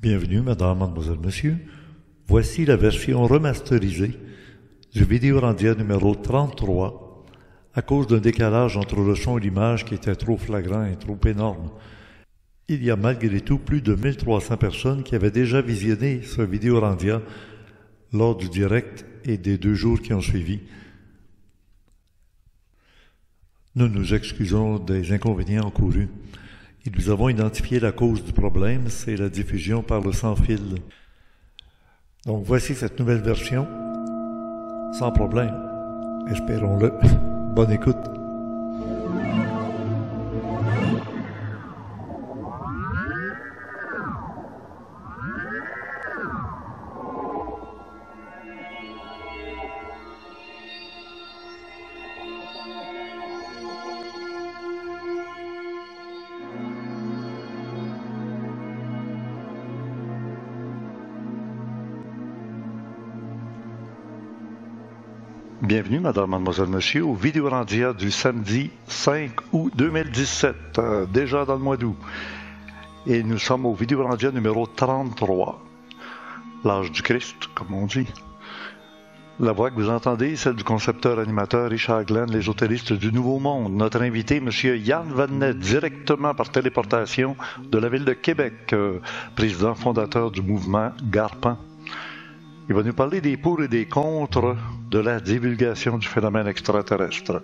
Bienvenue, madame, mademoiselle, monsieur. Voici la version remasterisée du Vidéorandia numéro 33 à cause d'un décalage entre le son et l'image qui était trop flagrant et trop énorme. Il y a malgré tout plus de 1300 personnes qui avaient déjà visionné ce Vidéorandia lors du direct et des 2 jours qui ont suivi. Nous nous excusons des inconvénients encourus. Et nous avons identifié la cause du problème, c'est la diffusion par le sans-fil. Donc voici cette nouvelle version, sans problème, espérons-le. Bonne écoute. Bienvenue, madame, mademoiselle, monsieur, au Vidéorandia du samedi 5 août 2017, déjà dans le mois d'août. Et nous sommes au Vidéorandia numéro 33, l'âge du Christ, comme on dit. La voix que vous entendez, celle du concepteur-animateur Richard Glenn, l'ésotériste du Nouveau Monde. Notre invité, monsieur Yann Vannet, directement par téléportation de la ville de Québec, président fondateur du mouvement Garpan. Il va nous parler des pour et des contre de la divulgation du phénomène extraterrestre.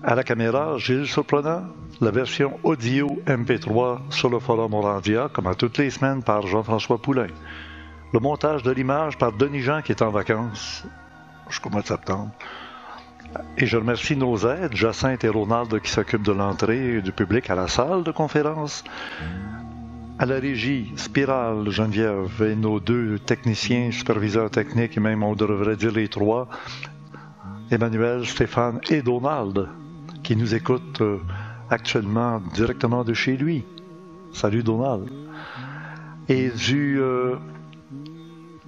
À la caméra, Gilles Surprenant, la version audio MP3 sur le forum Orandia, comme à toutes les semaines par Jean-François Poulain. Le montage de l'image par Denis Jean qui est en vacances jusqu'au mois de septembre. Et je remercie nos aides, Jacinthe et Ronald qui s'occupent de l'entrée du public à la salle de conférence. À la régie, Spirale, Geneviève et nos 2 techniciens, superviseurs techniques, et même on devrait dire les 3, Emmanuel, Stéphane et Donald, qui nous écoutent actuellement directement de chez lui. Salut Donald. Et du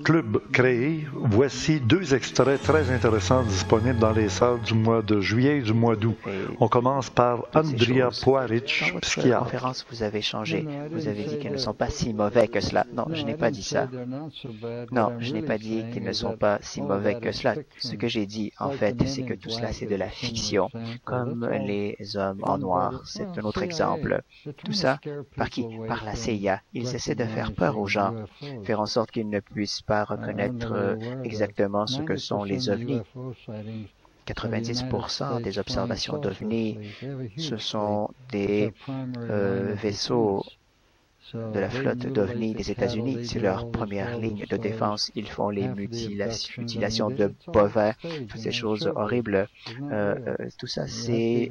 club créé, voici 2 extraits très intéressants disponibles dans les salles du mois de juillet et du mois d'août. On commence par Andrea Poaric, dans psychiatre. votre conférence, vous avez changé. Vous avez dit qu'ils ne sont pas si mauvais que cela. Non, je n'ai pas dit ça. Non, je n'ai pas dit qu'ils ne sont pas si mauvais que cela. Ce que j'ai dit, en fait, c'est que tout cela, c'est de la fiction. Comme les hommes en noir, c'est un autre exemple. Tout ça, par qui? Par la CIA. Ils essaient de faire peur aux gens, faire en sorte qu'ils ne puissent pas reconnaître exactement ce que sont les ovnis. 90% des observations d'ovnis, ce sont des vaisseaux de la flotte d'ovnis des États-Unis. C'est leur première ligne de défense. Ils font les mutilations de bovins, toutes ces choses horribles. Tout ça, c'est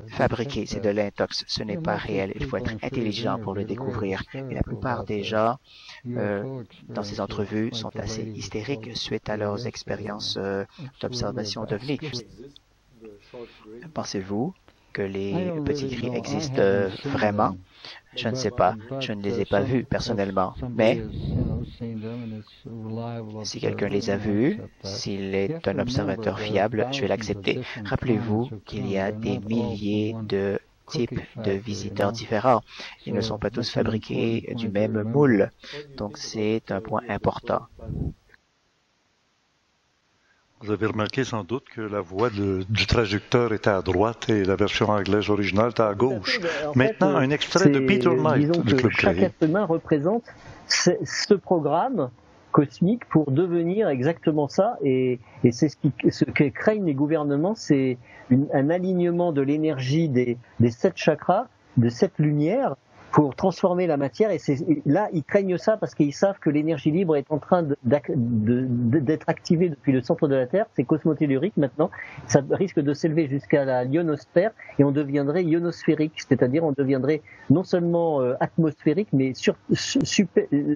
fabriqué, c'est de l'intox. Ce n'est pas réel. Il faut être intelligent pour le découvrir. Et la plupart des gens dans ces entrevues sont assez hystériques suite à leurs expériences d'observation d'ovnis. Pensez-vous que les petits gris existent vraiment? Je ne sais pas, je ne les ai pas vus personnellement, mais si quelqu'un les a vus, s'il est un observateur fiable, je vais l'accepter. Rappelez-vous qu'il y a des milliers de types de visiteurs différents. Ils ne sont pas tous fabriqués du même moule, donc c'est un point important. Vous avez remarqué sans doute que la voix du traducteur était à droite et la version anglaise originale était à gauche. Maintenant, un extrait de Peter Knight du Club chaque créé. être humain représente ce programme cosmique pour devenir exactement ça. Et c'est ce que craignent les gouvernements, c'est un alignement de l'énergie des 7 chakras, de 7 lumières, pour transformer la matière. Et là, ils craignent ça parce qu'ils savent que l'énergie libre est en train d'être activée depuis le centre de la Terre. C'est cosmotellurique maintenant. Ça risque de s'élever jusqu'à la ionosphère et on deviendrait ionosphérique, c'est-à-dire on deviendrait non seulement atmosphérique, mais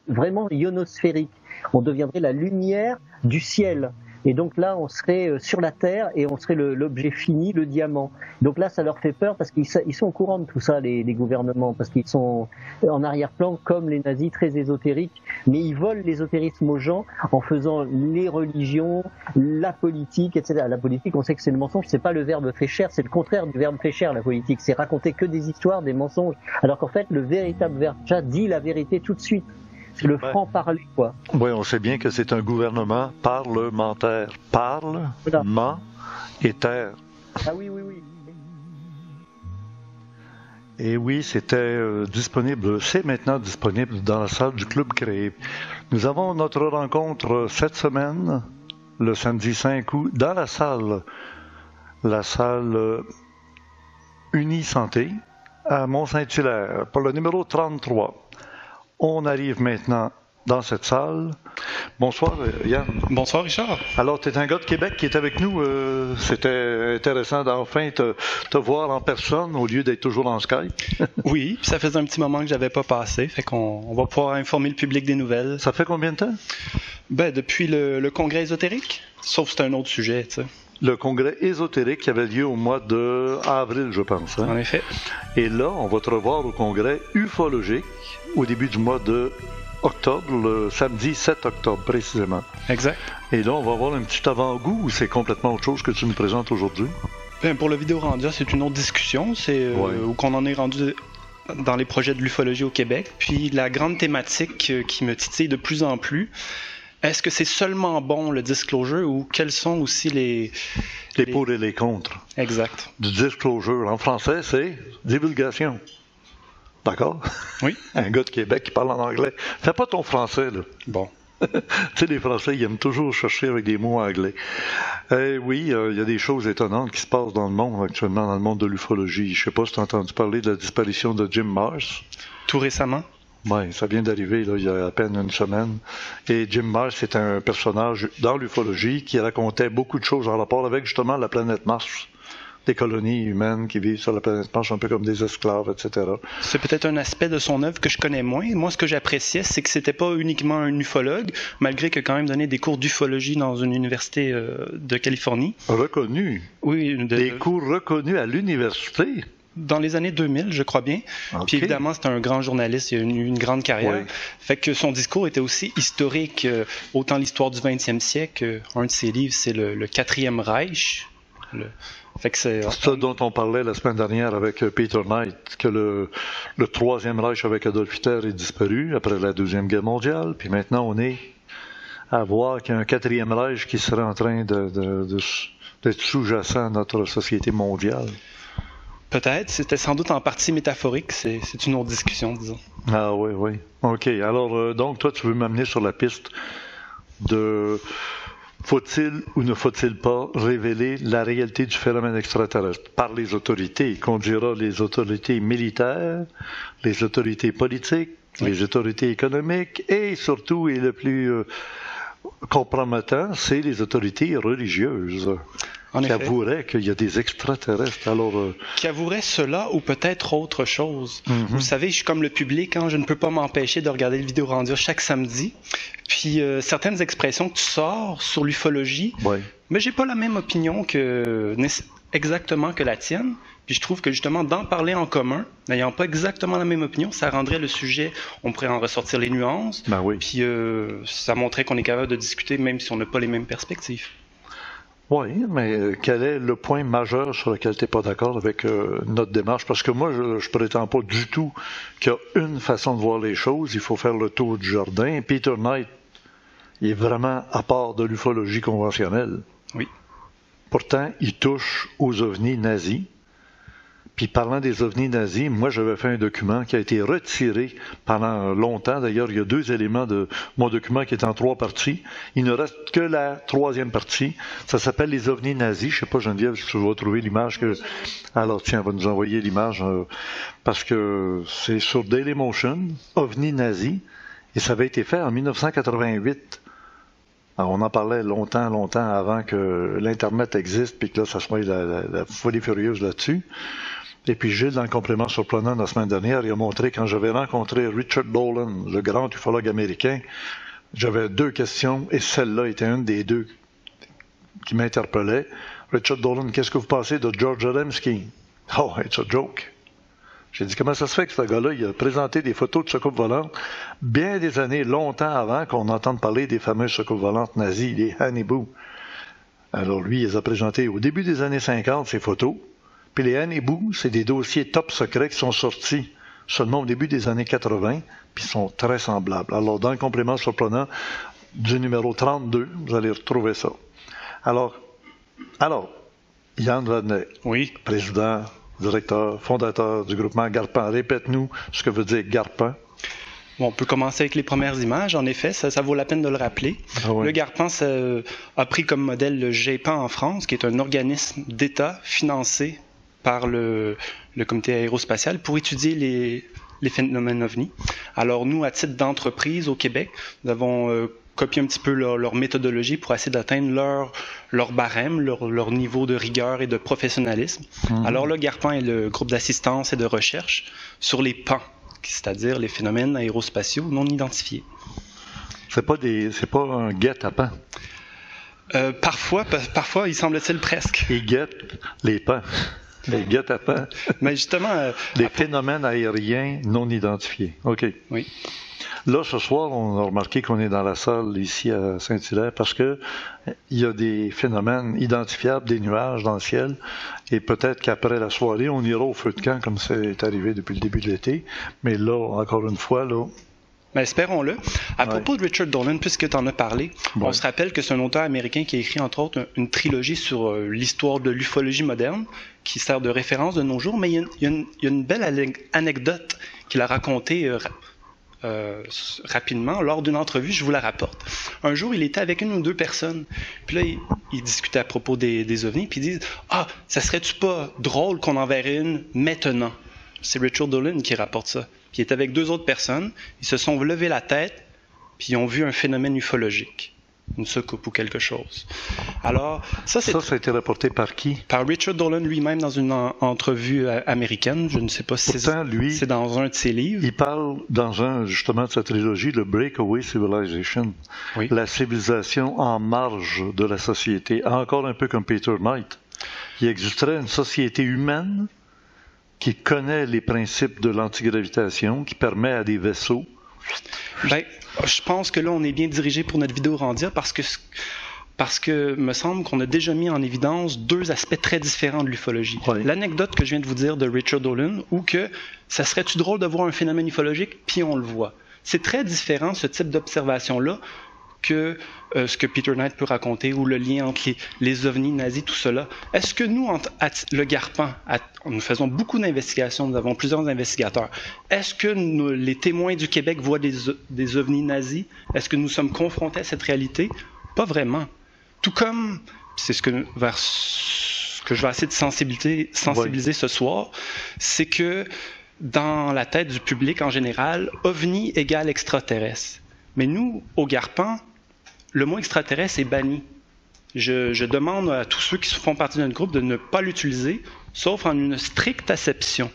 vraiment ionosphérique. On deviendrait la lumière du ciel. Et donc là, on serait sur la Terre et on serait l'objet fini, le diamant. Donc là, ça leur fait peur parce qu'ils sont au courant de tout ça, les gouvernements, parce qu'ils sont en arrière-plan comme les nazis, très ésotériques. Mais ils volent l'ésotérisme aux gens en faisant les religions, la politique, etc. La politique, on sait que c'est le mensonge, c'est pas le verbe fécher, c'est le contraire du verbe fécher, la politique. C'est raconter que des histoires, des mensonges. Alors qu'en fait, le véritable verbe chat dit la vérité tout de suite. C'est le franc-parler, quoi. Oui, on sait bien que c'est un gouvernement parlementaire. Parle, voilà. ment et terre. Ah oui, oui, oui. Et oui, c'était disponible, c'est maintenant disponible dans la salle du Club créé. Nous avons notre rencontre cette semaine, le samedi 5 août, dans la salle Unisanté à Mont-Saint-Hilaire, pour le numéro 33. On arrive maintenant dans cette salle. Bonsoir, Yann. Bonsoir, Richard. Alors, tu es un gars de Québec qui est avec nous. C'était intéressant d'enfin te voir en personne au lieu d'être toujours en Skype. Oui, ça faisait un petit moment que j'avais pas passé, fait qu'on va pouvoir informer le public des nouvelles. Ça fait combien de temps? Ben, depuis le congrès ésotérique, sauf que c'est un autre sujet, tu sais. Le congrès ésotérique qui avait lieu au mois d'avril, je pense. Hein? En effet. Et là, on va te revoir au congrès ufologique au début du mois de octobre, le samedi 7 octobre précisément. Exact. Et là, on va avoir un petit avant-goût ou c'est complètement autre chose que tu nous présentes aujourd'hui? Ben, pour le Vidéorandia, c'est une autre discussion. C'est où qu'on en est rendu dans les projets de l'ufologie au Québec. Puis la grande thématique qui me titille de plus en plus, est-ce que c'est seulement bon le disclosure ou quels sont aussi les pour et les contre? Exact. Du disclosure. En français, c'est divulgation. D'accord? Oui. Un gars de Québec qui parle en anglais. Fais pas ton français, là. Bon. Tu sais, les Français, ils aiment toujours chercher avec des mots anglais. Oui, il y a des choses étonnantes qui se passent dans le monde actuellement, dans le monde de l'ufologie. Je sais pas si tu as entendu parler de la disparition de Jim Marrs. Tout récemment? Oui, ça vient d'arriver là, il y a à peine une semaine. Et Jim Marrs, c'est un personnage dans l'ufologie qui racontait beaucoup de choses en rapport avec justement la planète Mars. Des colonies humaines qui vivent sur la planète Mars, un peu comme des esclaves, etc. C'est peut-être un aspect de son œuvre que je connais moins. Moi, ce que j'appréciais, c'est que c'était pas uniquement un ufologue, malgré qu'il a quand même donné des cours d'ufologie dans une université de Californie. Reconnu. Oui. Des cours reconnus à l'université. Dans les années 2000, je crois bien. Okay. Puis évidemment, c'est un grand journaliste, il a eu une grande carrière. Oui. Fait que son discours était aussi historique, autant l'histoire du 20e siècle. Un de ses livres, c'est le Quatrième Reich. Fait que c'est ça dont on parlait la semaine dernière avec Peter Knight, que le Troisième Reich avec Adolf Hitler est disparu après la Deuxième Guerre mondiale, puis maintenant on est à voir qu'il y a un Quatrième Reich qui serait en train d'être sous-jacent à notre société mondiale. Peut-être, c'était sans doute en partie métaphorique, c'est une autre discussion, disons. Ah oui, oui. OK, alors donc toi tu veux m'amener sur la piste de... Faut-il ou ne faut-il pas révéler la réalité du phénomène extraterrestre par les autorités, qu'on dira les autorités militaires, les autorités politiques, les autorités économiques et surtout, et le plus compromettant, c'est les autorités religieuses. Qui avoueraient qu'il y a des extraterrestres. Alors, qui avoueraient cela ou peut-être autre chose. Vous savez, je suis comme le public, hein, je ne peux pas m'empêcher de regarder le Vidéorandia chaque samedi. Puis certaines expressions que tu sors sur l'ufologie, mais j'ai pas la même opinion exactement que la tienne. Puis je trouve que justement d'en parler en commun, n'ayant pas exactement la même opinion, ça rendrait le sujet, on pourrait en ressortir les nuances. Puis ça montrait qu'on est capable de discuter même si on n'a pas les mêmes perspectives. Oui, mais quel est le point majeur sur lequel tu n'es pas d'accord avec notre démarche? Parce que moi, je ne prétends pas du tout qu'il y a une façon de voir les choses. Il faut faire le tour du jardin. Peter Knight, il est vraiment à part de l'ufologie conventionnelle. Oui. Pourtant, il touche aux ovnis nazis. Puis parlant des ovnis nazis, moi j'avais fait un document qui a été retiré pendant longtemps. D'ailleurs, il y a 2 éléments de mon document qui est en 3 parties. Il ne reste que la 3e partie. Ça s'appelle les ovnis nazis. Je sais pas, Geneviève, si tu vas trouver l'image que... Alors tiens, on va nous envoyer l'image parce que c'est sur Dailymotion, ovnis nazis, et ça avait été fait en 1988. Alors, on en parlait longtemps avant que l'Internet existe, puis que là, ça soit la folie furieuse là-dessus. Et puis Gilles, dans le complément surprenant la semaine dernière, il a montré, quand j'avais rencontré Richard Dolan, le grand ufologue américain, j'avais 2 questions, et celle-là était une des 2 qui m'interpellait. Richard Dolan, qu'est-ce que vous pensez de George Adamski? Oh, it's a joke. J'ai dit, comment ça se fait que ce gars-là, il a présenté des photos de soucoupes volantes bien des années, longtemps avant qu'on entende parler des fameuses soucoupes volantes nazies, les Honeyboo. Alors lui, il les a présentées au début des années 50, ces photos. Puis les Honeyboo, c'est des dossiers top secrets qui sont sortis seulement au début des années 80, puis sont très semblables. Alors, dans le complément surprenant du numéro 32, vous allez retrouver ça. Alors, Yann Vadnet, oui, président, directeur, fondateur du groupement Garpan. Répète-nous ce que veut dire Garpan. Bon, on peut commencer avec les premières images. En effet, ça vaut la peine de le rappeler. Ah oui. Le Garpan a pris comme modèle le GEPAN en France, qui est un organisme d'État financé par le comité aérospatial pour étudier les phénomènes ovnis. Alors nous, à titre d'entreprise au Québec, nous avons copié un petit peu leur méthodologie pour essayer d'atteindre leur barème, leur niveau de rigueur et de professionnalisme. Mm-hmm. Alors le Garpan est le groupe d'assistance et de recherche sur les PAN, c'est-à-dire les phénomènes aérospatiaux non identifiés. C'est pas un guet-apens. Parfois, il semble-t-il presque. Ils guettent les pans. Les guet-apens. Mais justement... des phénomènes aériens non identifiés. OK. Oui. Là, ce soir, on a remarqué qu'on est dans la salle ici à Saint-Hilaire parce que il y a des phénomènes identifiables, des nuages dans le ciel. Et peut-être qu'après la soirée, on ira au feu de camp comme c'est arrivé depuis le début de l'été. Mais là, encore une fois, là... Mais espérons-le. À propos de Richard Dolan, puisque tu en as parlé, on se rappelle que c'est un auteur américain qui a écrit, entre autres, une trilogie sur l'histoire de l'ufologie moderne, qui sert de référence de nos jours. Mais il y a une belle anecdote qu'il a racontée rapidement lors d'une entrevue. Je vous la rapporte. Un jour, il était avec une ou deux personnes. Puis là, il discutait à propos des ovnis. Puis ils disent « Ah, ça serait-tu pas drôle qu'on en verrait une maintenant? » C'est Richard Dolan qui rapporte ça. Puis il est avec deux autres personnes. Ils se sont levés la tête, puis ils ont vu un phénomène ufologique. Une soucoupe ou quelque chose. Alors, ça a été rapporté par qui? Par Richard Dolan lui-même dans une entrevue américaine. Je ne sais pas si c'est dans un de ses livres. Il parle dans justement de sa trilogie, le Breakaway Civilization. Oui. La civilisation en marge de la société. Encore un peu comme Peter Knight. Il existerait une société humaine qui connaît les principes de l'antigravitation, qui permet à des vaisseaux... Ben, je pense que là, on est bien dirigé pour notre vidéo Randia parce que me semble qu'on a déjà mis en évidence deux aspects très différents de l'ufologie. Oui. L'anecdote que je viens de vous dire de Richard Dolan, ou que ça serait-tu drôle de voir un phénomène ufologique, puis on le voit. C'est très différent, ce type d'observation-là, que ce que Peter Knight peut raconter, ou le lien entre les ovnis nazis, tout cela. Est-ce que nous, le Garpan, nous faisons beaucoup d'investigations, nous avons plusieurs investigateurs, est-ce que les témoins du Québec voient des ovnis nazis? Est-ce que nous sommes confrontés à cette réalité? Pas vraiment. Tout comme, c'est ce que je vais essayer de sensibiliser ce soir, c'est que dans la tête du public en général, ovni égale extraterrestre. Mais nous, au Garpan, le mot extraterrestre est banni. Je demande à tous ceux qui font partie de notre groupe de ne pas l'utiliser, sauf en une stricte acception.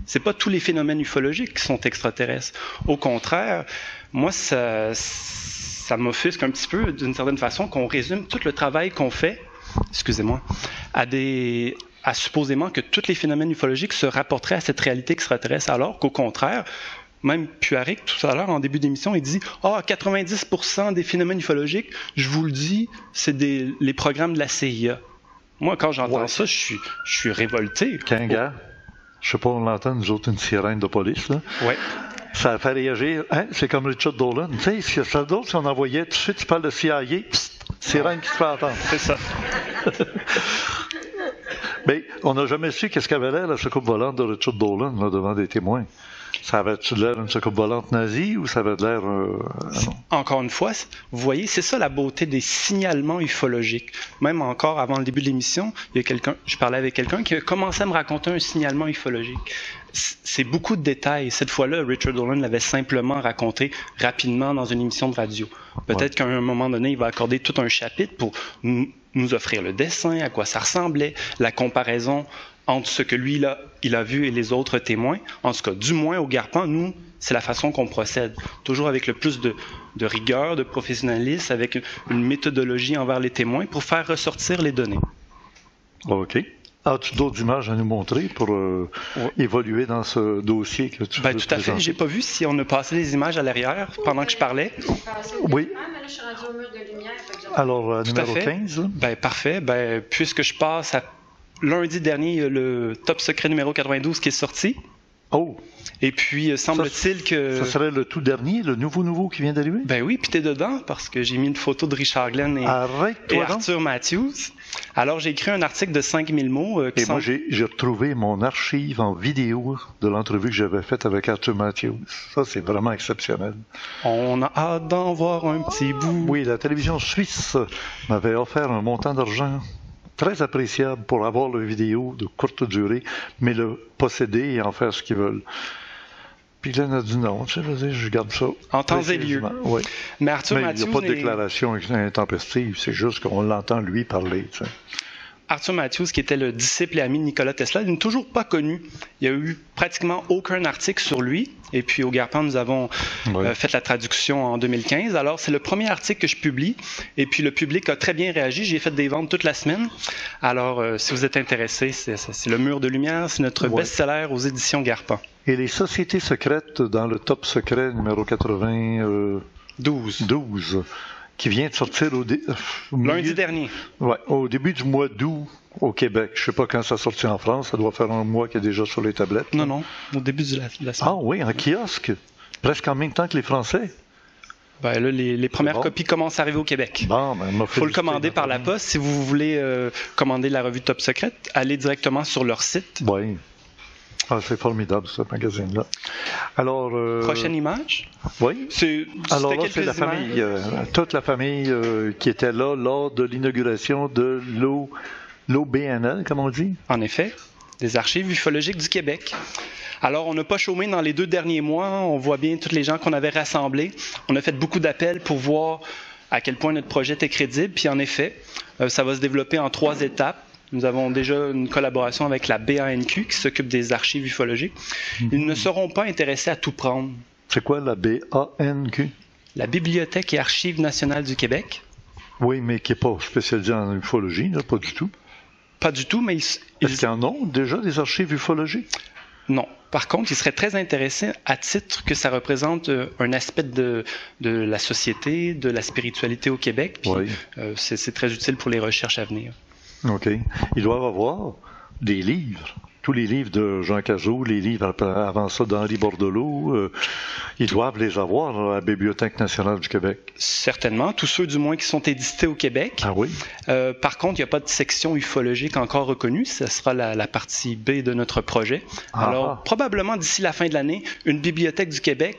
Ce n'est pas tous les phénomènes ufologiques qui sont extraterrestres. Au contraire, moi, ça m'offusque un petit peu, d'une certaine façon, qu'on résume tout le travail qu'on fait, excusez-moi, à supposément que tous les phénomènes ufologiques se rapporteraient à cette réalité extraterrestre, alors qu'au contraire, même Puaric, tout à l'heure, en début d'émission, il dit « Ah, 90% des phénomènes ufologiques, je vous le dis, c'est les programmes de la CIA. » Moi, quand j'entends ça, je suis révolté. Kanga, je sais pas, on l'entend, nous autres, une sirène de police, là. Oui. Ça a fait réagir. Hein? C'est comme Richard Dolan. Tu sais, c'est d'autres, si on envoyait tout de suite, tu parles de CIA, psst, sirène qui se fait entendre. C'est ça. Mais on n'a jamais su qu'est-ce qu'avait l'air la soucoupe volante de Richard Dolan, là, devant des témoins. Ça avait-tu l'air d'une soucoupe volante nazie ou ça avait l'air... Encore une fois, vous voyez, c'est ça la beauté des signalements ufologiques. Même encore avant le début de l'émission, je parlais avec quelqu'un qui a commencé à me raconter un signalement ufologique. C'est beaucoup de détails. Cette fois-là, Richard Dolan l'avait simplement raconté rapidement dans une émission de radio. Peut-être qu'à un moment donné, il va accorder tout un chapitre pour nous offrir le dessin, à quoi ça ressemblait, la comparaison entre ce que lui, il a vu et les autres témoins. En tout cas, du moins au Garpan, nous, c'est la façon qu'on procède. Toujours avec le plus de rigueur, de professionnalisme, avec une méthodologie envers les témoins pour faire ressortir les données. OK. As-tu d'autres images à nous montrer pour évoluer dans ce dossier que tu veux tout à fait. J'ai pas vu si on a passé les images à l'arrière pendant que je parlais. Oui. Mais là, je suis rendu au mur de lumière. Alors, numéro 15. Parfait. Puisque je passe à lundi dernier, il y a le top secret numéro 92 qui est sorti. Oh! Et puis, semble-t-il que... Ça serait le tout dernier, le nouveau qui vient d'arriver? Ben oui, puis t'es dedans, parce que j'ai mis une photo de Richard Glenn et Arthur Matthews. Alors, j'ai écrit un article de 5000 mots. Moi, j'ai retrouvé mon archive en vidéo de l'entrevue que j'avais faite avec Arthur Matthews. Ça, c'est vraiment exceptionnel. On a hâte d'en voir un petit bout. Oui, la télévision suisse m'avait offert un montant d'argent très appréciable pour avoir la vidéo de courte durée, mais le posséder et en faire ce qu'ils veulent. Puis Glenn a dit non, je garde ça. En temps et lieu. Oui. Mais Arthur Matthews. Il n'y a pas de déclaration intempestive, c'est juste qu'on l'entend lui parler. Tu sais. Arthur Matthews, qui était le disciple et ami de Nikola Tesla, il n'est toujours pas connu. Il n'y a eu pratiquement aucun article sur lui. Et puis au Garpan, nous avons fait la traduction en 2015. Alors, c'est le premier article que je publie. Et puis le public a très bien réagi. J'ai fait des ventes toute la semaine. Alors, si vous êtes intéressé, c'est Le Mur de Lumière. C'est notre best-seller aux éditions Garpan. Et les sociétés secrètes dans le top secret numéro 92. Qui vient de sortir lundi dernier. Ouais, au début du mois d'août au Québec. Je ne sais pas quand ça sortit en France. Ça doit faire un mois qu'il est déjà sur les tablettes. Non, au début de la semaine. Ah oui, en kiosque. Presque en même temps que les Français. Ben là, les premières copies commencent à arriver au Québec. Il faut le commander par la poste. Si vous voulez commander la revue Top Secret, allez directement sur leur site. Oui. Ah, c'est formidable, ce magazine-là. Alors, prochaine image. Oui. Alors là, c'est la famille, toute la famille qui était là lors de l'inauguration de l'OBNL, comme on dit. En effet, des archives ufologiques du Québec. Alors, on n'a pas chômé dans les 2 derniers mois. On voit bien tous les gens qu'on avait rassemblés. On a fait beaucoup d'appels pour voir à quel point notre projet était crédible. Puis en effet, ça va se développer en 3 étapes. Nous avons déjà une collaboration avec la BANQ qui s'occupe des archives ufologiques. Ils ne seront pas intéressés à tout prendre. C'est quoi la BANQ? La Bibliothèque et Archives nationales du Québec. Oui, mais qui n'est pas spécialisée en ufologie, là, pas du tout. Pas du tout, mais Est-ce qu'ils en ont déjà des archives ufologiques? Non. Par contre, ils seraient très intéressés à titre que ça représente un aspect de la société, de la spiritualité au Québec. Puis, c'est très utile pour les recherches à venir. OK. Ils doivent avoir des livres. Tous les livres de Jean Cazot, les livres avant ça d'Henri Bordelot, ils doivent les avoir à la Bibliothèque nationale du Québec. Certainement. Tous ceux, du moins, qui sont édités au Québec. Ah oui? Par contre, il n'y a pas de section ufologique encore reconnue. Ce sera la partie B de notre projet. Alors, probablement d'ici la fin de l'année, une Bibliothèque du Québec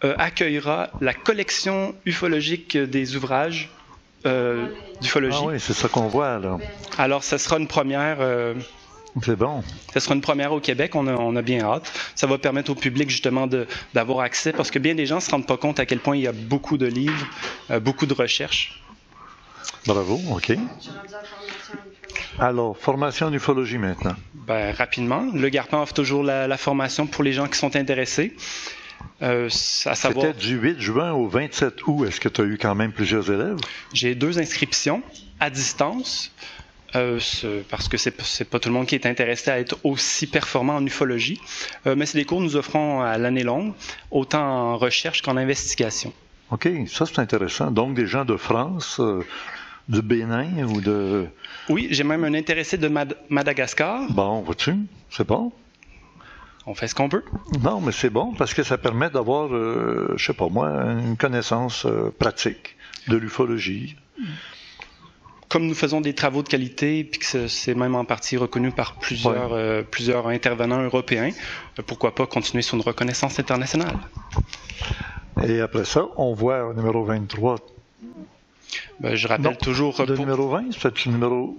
accueillera la collection ufologique des ouvrages d'ufologie. Ah oui, c'est ça qu'on voit, là. Alors, ce sera une première... c'est bon. Ce sera une première au Québec, on a bien hâte. Ça va permettre au public, justement, d'avoir accès, parce que bien des gens ne se rendent pas compte à quel point il y a beaucoup de livres, beaucoup de recherches. Bravo, OK. Alors, formation en ufologie maintenant. Rapidement. Le Garpan offre toujours la formation pour les gens qui sont intéressés. C'était du 8 juin au 27 août. Est-ce que tu as eu quand même plusieurs élèves? J'ai 2 inscriptions à distance, parce que c'est pas tout le monde qui est intéressé à être aussi performant en ufologie. Mais c'est des cours que nous offrons à l'année longue, autant en recherche qu'en investigation. OK, ça c'est intéressant. Donc des gens de France, du Bénin ou de... Oui, j'ai même un intéressé de Madagascar. Bon, vois-tu? C'est bon. On fait ce qu'on peut. Non, mais c'est bon parce que ça permet d'avoir, je sais pas moi, une connaissance pratique de l'ufologie. Comme nous faisons des travaux de qualité, puis que c'est même en partie reconnu par plusieurs intervenants européens, pourquoi pas continuer sur une reconnaissance internationale? Et après ça, on voit au numéro 23. Je rappelle toujours... Le numéro 20, c'est le numéro...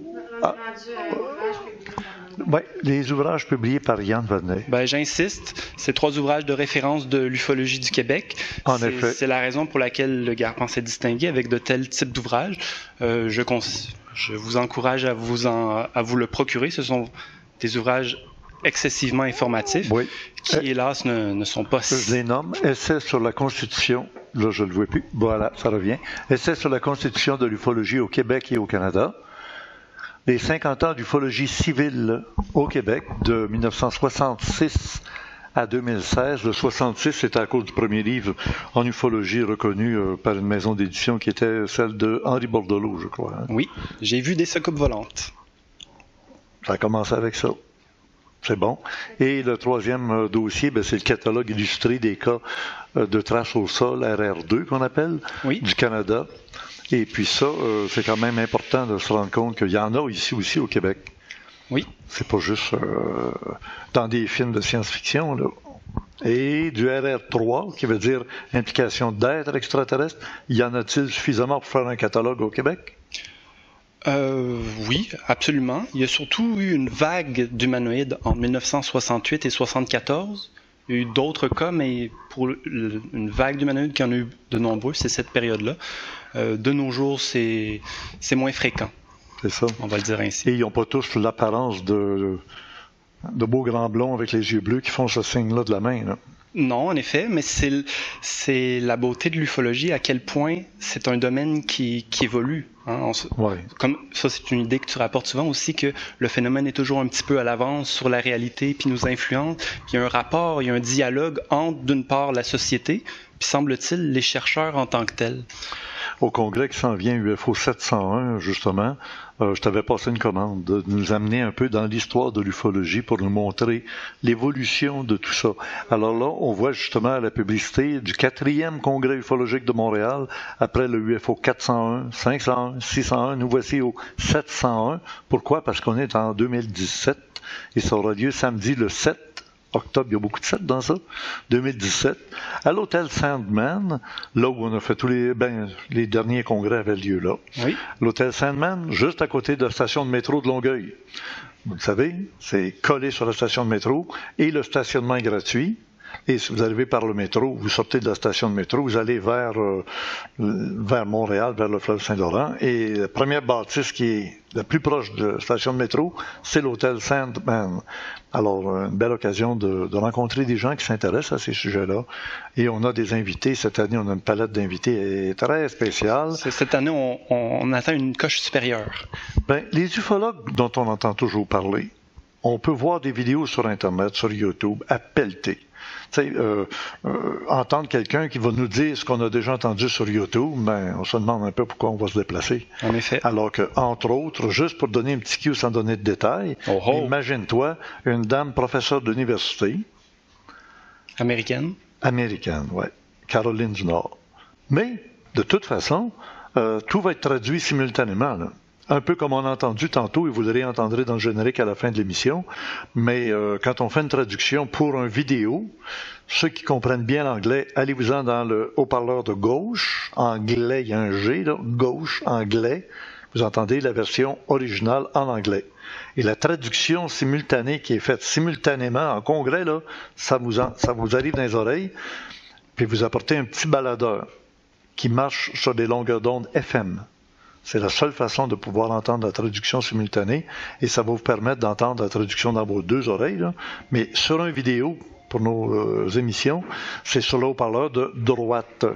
Oui, les ouvrages publiés par Yann Vadnais. J'insiste, c'est 3 ouvrages de référence de l'ufologie du Québec. En effet. C'est la raison pour laquelle le Garpan s'est distingué avec de tels types d'ouvrages. Je vous encourage à vous le procurer. Ce sont des ouvrages excessivement informatifs qui, hélas, ne sont pas... Je les nomme Essais sur la Constitution, là, je ne le vois plus. Voilà, ça revient. Essai sur la constitution de l'ufologie au Québec et au Canada. Les 50 ans d'ufologie civile au Québec, de 1966 à 2016. Le 66, c'était à cause du premier livre en ufologie reconnu par une maison d'édition qui était celle de Henri Bordelot, je crois. Hein? Oui, j'ai vu des soucoupes volantes. Ça a commencé avec ça. C'est bon. Et le troisième dossier, c'est le catalogue illustré des cas de traces au sol, RR2 qu'on appelle, du Canada. Et puis ça, c'est quand même important de se rendre compte qu'il y en a ici aussi au Québec. Oui. C'est pas juste dans des films de science-fiction, là. Et du RR3, qui veut dire implication d'êtres extraterrestres, y en a-t-il suffisamment pour faire un catalogue au Québec? Oui, absolument. Il y a surtout eu une vague d'humanoïdes en 1968 et 1974. Il y a eu d'autres cas, mais pour une vague d'humanoïdes qui en a eu de nombreux, c'est cette période-là. De nos jours, c'est moins fréquent. C'est ça. On va le dire ainsi. Et ils n'ont pas tous l'apparence de beaux grands blonds avec les yeux bleus qui font ce signe-là de la main, là. Non, en effet, mais c'est la beauté de l'ufologie, à quel point c'est un domaine qui évolue. Hein. Comme ça, c'est une idée que tu rapportes souvent aussi, que le phénomène est toujours un petit peu à l'avance sur la réalité, puis nous influence. Puis il y a un rapport, il y a un dialogue entre, d'une part, la société, puis semble-t-il, les chercheurs en tant que tels. Au congrès qui s'en vient, UFO 701, justement, je t'avais passé une commande de nous amener un peu dans l'histoire de l'ufologie pour nous montrer l'évolution de tout ça. Alors là, on voit justement la publicité du 4e congrès ufologique de Montréal, après le UFO 401, 501, 601, nous voici au 701. Pourquoi? Parce qu'on est en 2017 et ça aura lieu samedi le 7 octobre, il y a beaucoup de 7 dans ça, 2017, à l'hôtel Sandman, là où on a fait tous les derniers congrès avaient lieu là. Oui. L'hôtel Sandman, juste à côté de la station de métro de Longueuil. Vous le savez, c'est collé sur la station de métro et le stationnement est gratuit. Et si vous arrivez par le métro, vous sortez de la station de métro, vous allez vers Montréal, vers le fleuve Saint-Laurent. Et la première bâtisse qui est la plus proche de la station de métro, c'est l'hôtel Sandman. Alors, une belle occasion de rencontrer des gens qui s'intéressent à ces sujets-là. Et on a des invités. Cette année, on a une palette d'invités très spéciale. Cette année, on atteint une coche supérieure. Les ufologues dont on entend toujours parler, on peut voir des vidéos sur Internet, sur YouTube, à pelleter. Entendre quelqu'un qui va nous dire ce qu'on a déjà entendu sur YouTube, on se demande un peu pourquoi on va se déplacer. En effet. Alors que, entre autres, juste pour donner un petit cue sans donner de détails, imagine-toi une dame professeure d'université. Américaine, oui. Caroline du Nord. Mais, de toute façon, tout va être traduit simultanément, là. Un peu comme on a entendu tantôt, et vous le réentendrez dans le générique à la fin de l'émission, mais quand on fait une traduction pour une vidéo, ceux qui comprennent bien l'anglais, allez-vous-en dans le haut-parleur de gauche, anglais, il y a un G, là, gauche, anglais, vous entendez la version originale en anglais. Et la traduction simultanée qui est faite simultanément en congrès, là, ça vous arrive dans les oreilles, puis vous apportez un petit baladeur qui marche sur des longueurs d'onde FM. C'est la seule façon de pouvoir entendre la traduction simultanée et ça va vous permettre d'entendre la traduction dans vos deux oreilles, là. Mais sur une vidéo, pour nos émissions, c'est sur le haut-parleur de droite.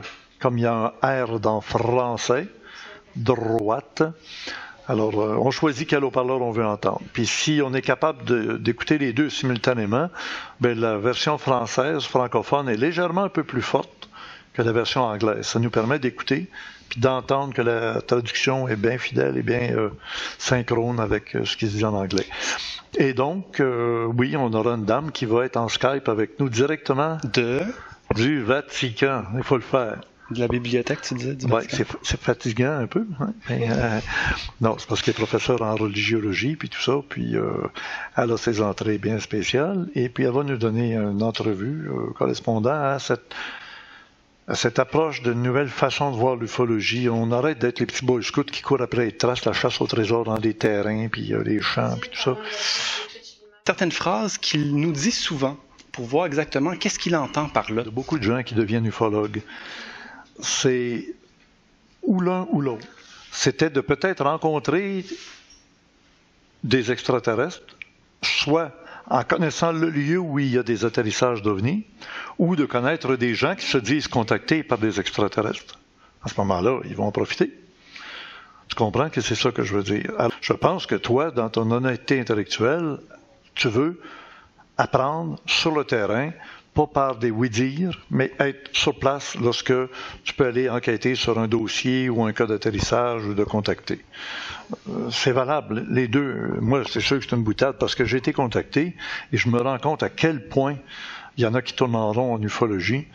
Comme il y a un R dans français, droite. Alors, on choisit quel haut-parleur on veut entendre. Puis si on est capable d'écouter les deux simultanément, la version française, francophone, est légèrement un peu plus forte que la version anglaise. Ça nous permet d'écouter puis d'entendre que la traduction est bien fidèle et bien synchrone avec ce qui se dit en anglais. Et donc, oui, on aura une dame qui va être en Skype avec nous directement du Vatican. Il faut le faire. De la bibliothèque, tu disais? Oui, c'est fatigant un peu. Hein? Mais, non, c'est parce qu'elle est professeure en religiologie, puis tout ça, puis elle a ses entrées bien spéciales, et puis elle va nous donner une entrevue correspondant à cette approche d'une nouvelle façon de voir l'ufologie. On arrête d'être les petits boy scouts qui courent après les traces, la chasse au trésor dans des terrains, puis les champs, puis tout ça. Certaines phrases qu'il nous dit souvent pour voir exactement qu'est-ce qu'il entend par là. Il y a beaucoup de gens qui deviennent ufologues. C'est ou l'un ou l'autre. C'était de peut-être rencontrer des extraterrestres, soit en connaissant le lieu où il y a des atterrissages d'OVNI, ou de connaître des gens qui se disent contactés par des extraterrestres. À ce moment-là, ils vont en profiter. Tu comprends que c'est ça que je veux dire? Alors, je pense que toi, dans ton honnêteté intellectuelle, tu veux apprendre sur le terrain, pas par des oui-dire, mais être sur place lorsque tu peux aller enquêter sur un dossier ou un cas d'atterrissage ou de contacter. C'est valable, les deux. Moi, c'est sûr que c'est une boutade parce que j'ai été contacté et je me rends compte à quel point il y en a qui tournent en rond en ufologie.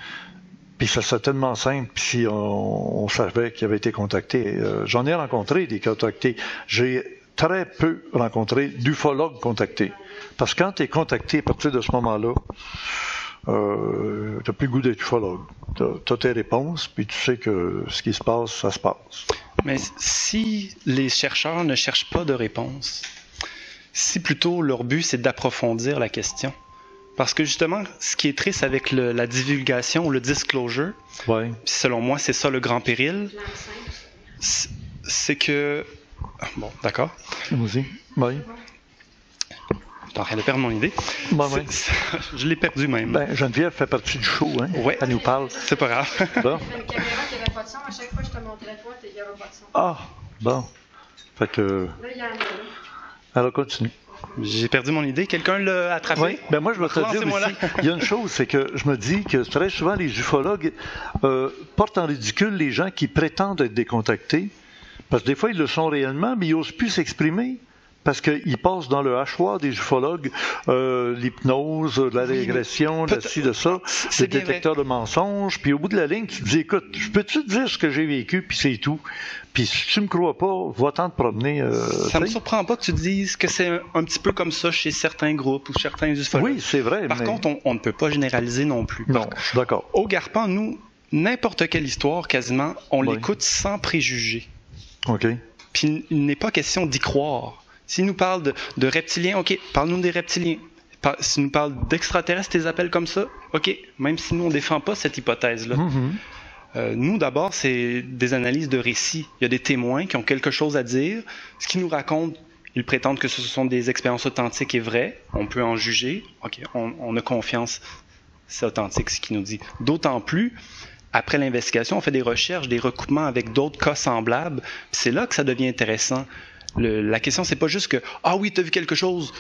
Puis ça serait tellement simple si on savait qu'il avait été contacté. J'en ai rencontré des contactés. J'ai très peu rencontré d'ufologues contactés. Parce que quand tu es contacté à partir de ce moment-là, tu n'as plus le goût d'être ufologue. Tu as tes réponses, puis tu sais que ce qui se passe, ça se passe. Mais si les chercheurs ne cherchent pas de réponse, si plutôt leur but c'est d'approfondir la question, parce que justement, ce qui est triste avec la divulgation ou le disclosure, ouais. Selon moi, c'est ça le grand péril, c'est que... Bon, d'accord. Vas-y. Oui. Je suis en train de perdre mon idée. Ouais. Je l'ai perdu même. Ben, Geneviève fait partie du show, hein? Ouais. Elle nous parle. C'est pas grave. Bon. Une caméra qui n'avait pas de son, à chaque fois que je te montrais toi, il n'y avait pas de son. Ah, bon. Fait que... Là, il y en a là. Alors, continue. J'ai perdu mon idée. Quelqu'un l'a attrapé? Oui, ben moi je vais te dire aussi, il y a une chose, c'est que je me dis que très souvent les ufologues portent en ridicule les gens qui prétendent être décontactés, parce que des fois ils le sont réellement, mais ils n'osent plus s'exprimer. Parce qu'ils passent dans le hachoir des ufologues, l'hypnose, la régression, de ci, de ça, le détecteur de mensonges. Puis au bout de la ligne, tu te dis, écoute, peux-tu te dire ce que j'ai vécu, puis c'est tout. Puis si tu me crois pas, va-t'en te promener. Ça me surprend pas que tu dises que c'est un petit peu comme ça chez certains groupes ou certains ufologues. Oui, c'est vrai. Par contre, on ne peut pas généraliser non plus. Non, je suis d'accord. Au Garpan, nous, n'importe quelle histoire, quasiment, on l'écoute sans préjugés. OK. Puis il n'est pas question d'y croire. S'il nous parle de reptiliens, OK, parle-nous des reptiliens. S'il nous parle d'extraterrestres, tes appels comme ça, OK, même si nous, on ne défend pas cette hypothèse-là. Mm-hmm. Nous, d'abord, c'est des analyses de récits. Il y a des témoins qui ont quelque chose à dire. Ce qu'ils nous racontent, ils prétendent que ce sont des expériences authentiques et vraies. On peut en juger. OK, on a confiance. C'est authentique, ce qu'il nous dit. D'autant plus, après l'investigation, on fait des recherches, des recoupements avec d'autres cas semblables. C'est là que ça devient intéressant. La question, c'est pas juste que « Ah oui, tu as vu quelque chose,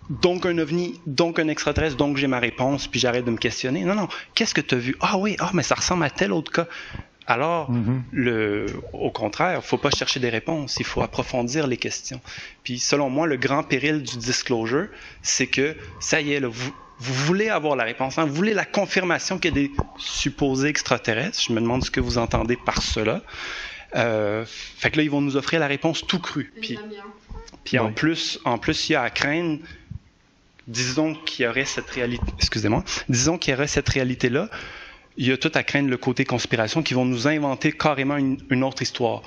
donc un ovni, donc un extraterrestre, donc j'ai ma réponse, puis j'arrête de me questionner. » Non, qu'est-ce que tu as vu? « Ah oui, mais ça ressemble à tel autre cas. » Alors, au contraire, il ne faut pas chercher des réponses, il faut approfondir les questions. Puis selon moi, le grand péril du disclosure, c'est que, ça y est, là, vous voulez avoir la réponse, hein? Vous voulez la confirmation qu'il y a des supposés extraterrestres. Je me demande ce que vous entendez par cela. Fait que là, ils vont nous offrir la réponse tout crue. Puis en plus, il y a à craindre, disons qu'il y aurait cette réalité-là, il y a tout à craindre le côté conspiration qui vont nous inventer carrément une autre histoire.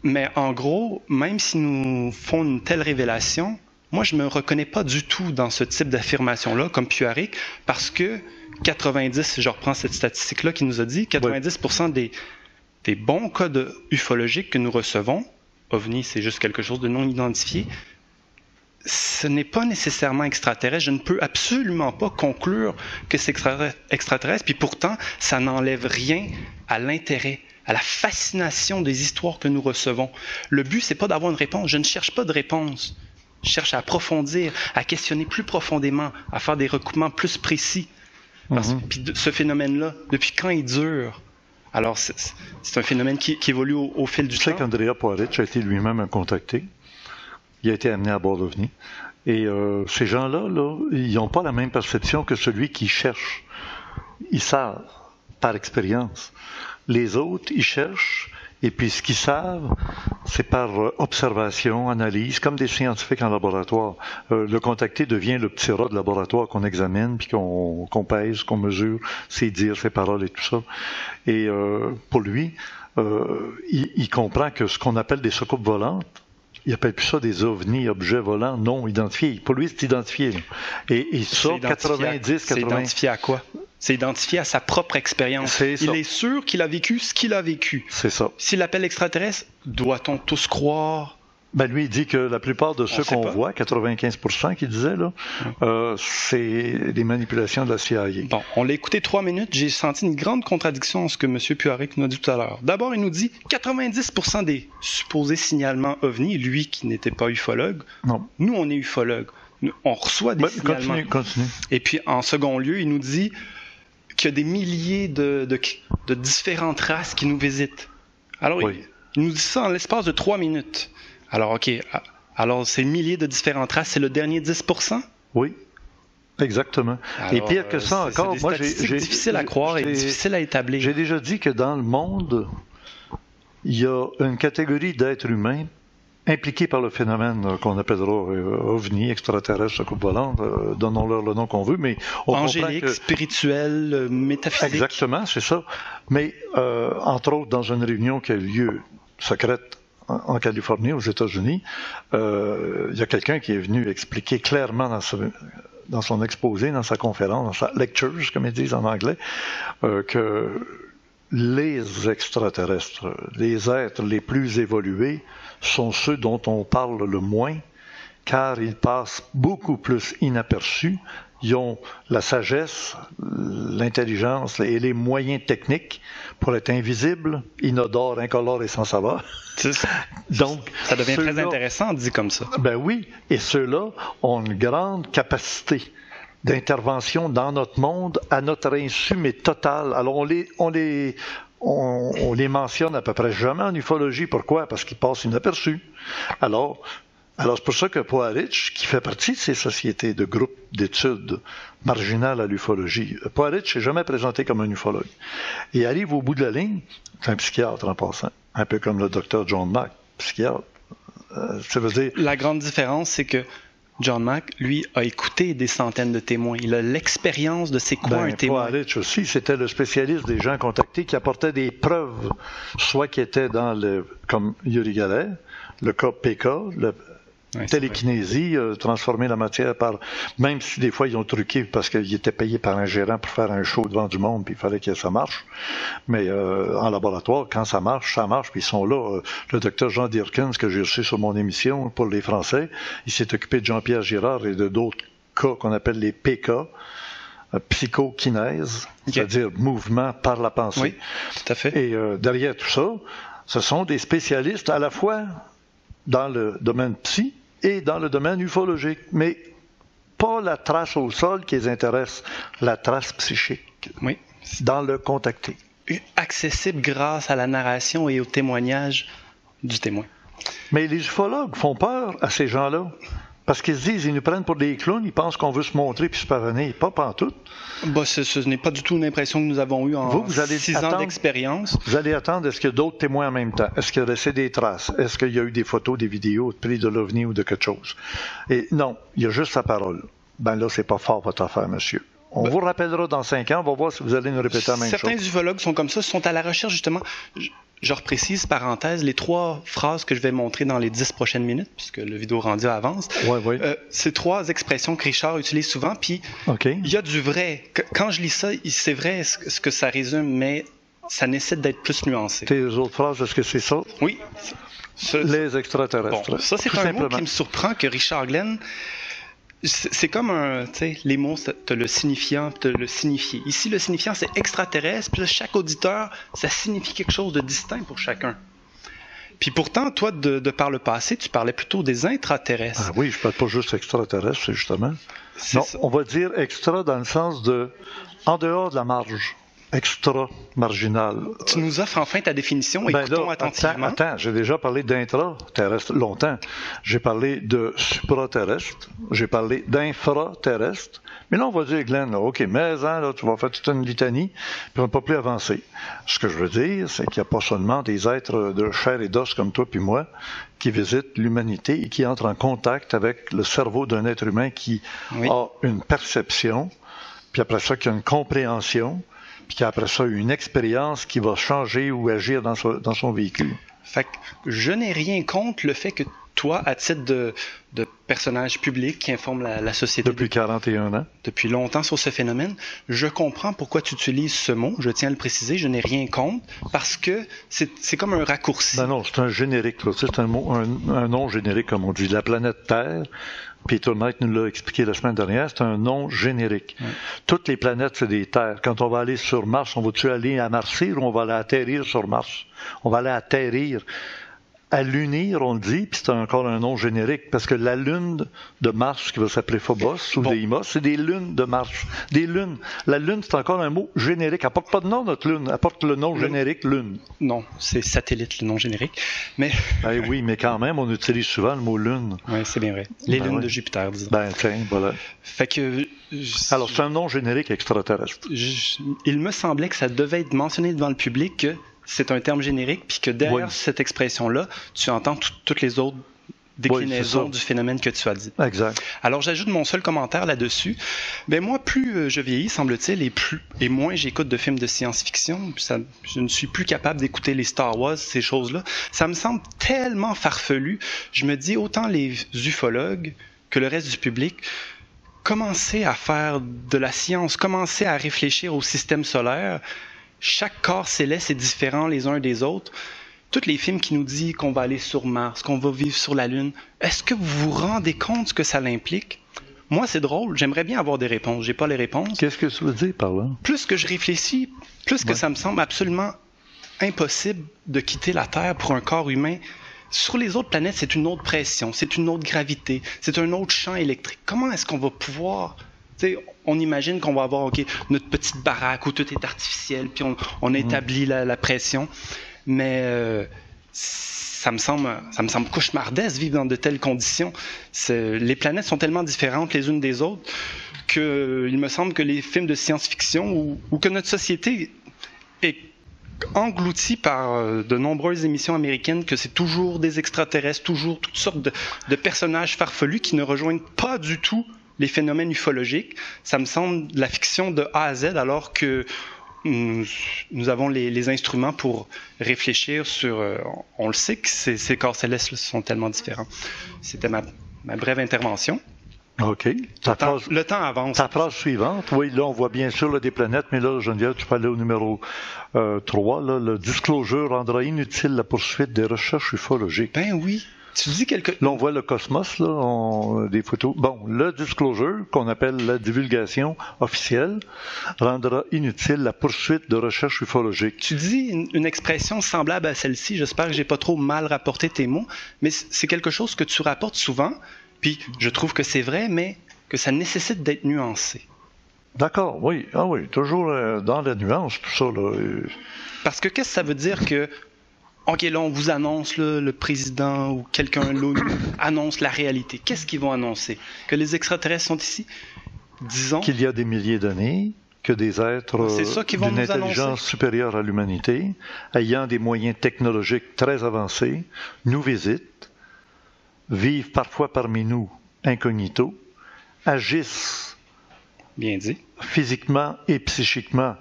Mais en gros, même s'ils nous font une telle révélation, moi, je ne me reconnais pas du tout dans ce type d'affirmation-là, comme Puaric, parce que 90, je reprends cette statistique-là qui nous a dit, 90% des bons cas ufologiques que nous recevons, OVNI, c'est juste quelque chose de non identifié, ce n'est pas nécessairement extraterrestre. Je ne peux absolument pas conclure que c'est extraterrestre, puis pourtant, ça n'enlève rien à l'intérêt, à la fascination des histoires que nous recevons. Le but, c'est pas d'avoir une réponse. Je ne cherche pas de réponse. Je cherche à approfondir, à questionner plus profondément, à faire des recoupements plus précis. Puis ce phénomène-là, depuis quand il dure? Alors, c'est un phénomène qui évolue au fil du temps. Je sais qu'Andrea Poiric a été lui-même contacté. Il a été amené à bord d'OVNI. Et ces gens-là, ils n'ont pas la même perception que celui qui cherche. Ils savent, par expérience. Les autres, ils cherchent, et puis ce qu'ils savent, c'est par observation, analyse, comme des scientifiques en laboratoire. Le contacté devient le petit rat de laboratoire qu'on examine, puis qu'on pèse, qu'on mesure ses dires, ses paroles et tout ça. Et pour lui, il comprend que ce qu'on appelle des soucoupes volantes, il appelle plus ça des ovnis, objets volants non identifiés. Pour lui, c'est identifié. Là. Et ça, 90, c'est identifié à quoi? C'est identifié à sa propre expérience. Il est sûr qu'il a vécu ce qu'il a vécu. C'est ça. S'il l'appelle extraterrestre, doit-on tous croire Ben lui, il dit que la plupart de ceux qu'on voit, 95% qu'il disait, là, c'est des manipulations de la CIA. Bon, on l'a écouté 3 minutes, j'ai senti une grande contradiction en ce que M. Puaric nous a dit tout à l'heure. D'abord, il nous dit 90% des supposés signalements OVNI, lui qui n'était pas ufologue, nous on est ufologue. On reçoit des signalements. Continue. Et puis, en second lieu, il nous dit qu'il y a des milliers de différentes races qui nous visitent. Alors, il nous dit ça en l'espace de 3 minutes. Alors, OK. Alors, ces milliers de différentes races, c'est le dernier 10%? Oui, exactement. Alors, et pire que ça encore, moi, c'est difficile à croire et difficile à établir. J'ai déjà dit que dans le monde, il y a une catégorie d'êtres humains impliqués par le phénomène qu'on appellera OVNI, extraterrestre, coupe volante, donnons-leur le nom qu'on veut, mais on angélique, comprend que... spirituel, métaphysique. Exactement, c'est ça. Mais, entre autres, dans une réunion qui a eu lieu secrète en Californie, aux États-Unis, il y a quelqu'un qui est venu expliquer clairement dans son exposé, dans sa conférence, dans sa lecture, comme ils disent en anglais, que les extraterrestres, les êtres les plus évolués, sont ceux dont on parle le moins, car ils passent beaucoup plus inaperçus. Ils ont la sagesse, l'intelligence et les moyens techniques pour être invisibles, inodores, incolores et sans savoir. Donc, ça devient très intéressant, dit comme ça. Ben oui, et ceux-là ont une grande capacité d'intervention dans notre monde à notre insu, mais totale. Alors, on les mentionne à peu près jamais en ufologie. Pourquoi? Parce qu'ils passent inaperçus. Alors, c'est pour ça que Puaric, qui fait partie de ces sociétés de groupes d'études marginales à l'ufologie, Puaric n'est jamais présenté comme un ufologue. Il arrive au bout de la ligne, c'est un psychiatre en passant, un peu comme le docteur John Mack, psychiatre. Ça veut dire... La grande différence, c'est que John Mack, lui, a écouté des centaines de témoins. Il a l'expérience de c'est quoi un témoin. Puaric aussi, c'était le spécialiste des gens contactés qui apportait des preuves, soit qui étaient dans comme Yuri Geller, le cas PK, télékinésie, transformer la matière par... Même si des fois ils ont truqué parce qu'ils étaient payés par un gérant pour faire un show devant du monde, puis il fallait que ça marche. Mais en laboratoire, quand ça marche, puis ils sont là. Le docteur Jean Dierkens, que j'ai reçu sur mon émission pour les Français, il s'est occupé de Jean-Pierre Girard et de d'autres cas qu'on appelle les PK, psychokinèse, c'est-à-dire mouvement par la pensée. Oui, tout à fait. Et derrière tout ça, ce sont des spécialistes à la fois dans le domaine psy et dans le domaine ufologique, mais pas la trace au sol qui les intéresse, la trace psychique, dans le contacté. Accessible grâce à la narration et au témoignage du témoin. Mais les ufologues font peur à ces gens-là. Parce qu'ils se disent, ils nous prennent pour des clowns, ils pensent qu'on veut se montrer puis se parvenir. Pas pantoute. Ce n'est pas du tout l'impression que nous avons eue en 6 ans d'expérience. Vous allez attendre, est-ce qu'il y a d'autres témoins en même temps? Est-ce qu'il y a resté des traces? Est-ce qu'il y a eu des photos, des vidéos prises de l'OVNI ou de quelque chose? Et non, il y a juste sa parole. Ben là, c'est pas fort votre affaire, monsieur. On vous rappellera dans 5 ans, on va voir si vous allez nous répéter la même chose. Certains ufologues sont comme ça, sont à la recherche justement... Je reprécise, parenthèse, les 3 phrases que je vais montrer dans les 10 prochaines minutes, puisque le vidéo rendu avance. Ces 3 expressions que Richard utilise souvent, puis il y a du vrai. Quand je lis ça, c'est vrai ce que ça résume, mais ça nécessite d'être plus nuancé. Tes autres phrases, est-ce que c'est ça? Oui. Les extraterrestres. Bon, ça, c'est un mot qui me surprend que Richard Glenn... C'est comme les mots, tu as le signifiant, tu as le signifié. Ici, le signifiant, c'est extraterrestre, puis là, chaque auditeur, ça signifie quelque chose de distinct pour chacun. Puis pourtant, toi, de par le passé, tu parlais plutôt des intraterrestres. Ah oui, je ne parle pas juste extraterrestre, c'est justement. Non, on va dire extra dans le sens de en dehors de la marge. Extra marginal. Tu nous offres enfin ta définition, écoutons attentivement. Attends, j'ai déjà parlé d'intra-terrestre longtemps. J'ai parlé de supraterrestre, j'ai parlé d'infraterrestre. Mais là, on va dire, Glenn, là, tu vas faire toute une litanie, puis on ne va pas plus avancer. Ce que je veux dire, c'est qu'il n'y a pas seulement des êtres de chair et d'os comme toi puis moi qui visitent l'humanité et qui entrent en contact avec le cerveau d'un être humain qui a une perception, puis après ça, qui a une compréhension, puis qu'après ça, une expérience qui va changer ou agir dans son véhicule. Fait que je n'ai rien contre le fait que toi, à titre de personnage public qui informe la société depuis 41 ans, depuis longtemps sur ce phénomène, je comprends pourquoi tu utilises ce mot, je tiens à le préciser, je n'ai rien contre, parce que c'est comme un raccourci. Ben non, c'est un générique, c'est un nom générique, comme on dit. La planète Terre, Peter Knight nous l'a expliqué la semaine dernière, c'est un nom générique. Ouais. Toutes les planètes, c'est des terres. Quand on va aller sur Mars, on va-tu aller à Marser ou on va aller atterrir sur Mars? On va aller atterrir. À l'unir, on le dit, puis c'est encore un nom générique, parce que la lune de Mars, qui va s'appeler Phobos ou Deimos, c'est des lunes de Mars. Des lunes. La lune, c'est encore un mot générique. Elle porte pas de nom, notre lune. Elle porte le nom générique, lune. Non, c'est satellite, le nom générique. Mais... Ben oui, mais quand même, on utilise souvent le mot lune. Oui, c'est bien vrai. Les lunes de Jupiter, disons. Ben tiens, voilà. Fait que... Alors, c'est un nom générique extraterrestre. Il me semblait que ça devait être mentionné devant le public que c'est un terme générique, puis que derrière cette expression-là, tu entends toutes les autres déclinaisons du phénomène que tu as dit. Exact. Alors, j'ajoute mon seul commentaire là-dessus. Ben moi, plus je vieillis, semble-t-il, et moins j'écoute de films de science-fiction, je ne suis plus capable d'écouter les Star Wars, ces choses-là. Ça me semble tellement farfelu. Je me dis, autant les ufologues que le reste du public, commencez à faire de la science, commencez à réfléchir au système solaire. Chaque corps céleste est différent les uns des autres. Tous les films qui nous disent qu'on va aller sur Mars, qu'on va vivre sur la Lune, est-ce que vous vous rendez compte ce que ça l'implique? Moi, c'est drôle, j'aimerais bien avoir des réponses. J'ai pas les réponses. Qu'est-ce que tu veux dire par là? Plus que je réfléchis, plus que ça me semble absolument impossible de quitter la Terre pour un corps humain. Sur les autres planètes, c'est une autre pression, c'est une autre gravité, c'est un autre champ électrique. Comment est-ce qu'on va pouvoir... T'sais, on imagine qu'on va avoir notre petite baraque où tout est artificiel, puis on établit la pression. Mais ça me semble cauchemardesque vivre dans de telles conditions. Les planètes sont tellement différentes les unes des autres qu'il me semble que les films de science-fiction ou que notre société est engloutie par de nombreuses émissions américaines, que c'est toujours des extraterrestres, toujours toutes sortes de personnages farfelus qui ne rejoignent pas du tout les phénomènes ufologiques. Ça me semble de la fiction de A à Z, alors que nous avons les instruments pour réfléchir sur... on le sait que ces corps célestes sont tellement différents. C'était ma brève intervention. OK. Le temps avance. Ta phrase suivante, oui, là, on voit bien sûr des planètes, mais là, Geneviève, tu peux aller au numéro 3. Là, le disclosure rendra inutile la poursuite des recherches ufologiques. Ben oui. Tu dis quelque... Là, on voit le cosmos, là, des photos. Bon, le disclosure, qu'on appelle la divulgation officielle, rendra inutile la poursuite de recherches ufologiques. Tu dis une expression semblable à celle-ci. J'espère que j'ai pas trop mal rapporté tes mots, mais c'est quelque chose que tu rapportes souvent, puis je trouve que c'est vrai, mais que ça nécessite d'être nuancé. D'accord, oui. Ah oui, toujours dans la nuance, tout ça, là. Parce que qu'est-ce que ça veut dire que OK, là, on vous annonce, là, le président ou quelqu'un annonce la réalité. Qu'est-ce qu'ils vont annoncer? Que les extraterrestres sont ici? Disons... Qu'il y a des milliers d'années, que des êtres d'une intelligence supérieure à l'humanité, ayant des moyens technologiques très avancés, nous visitent, vivent parfois parmi nous incognito, agissent bien dit, physiquement et psychiquement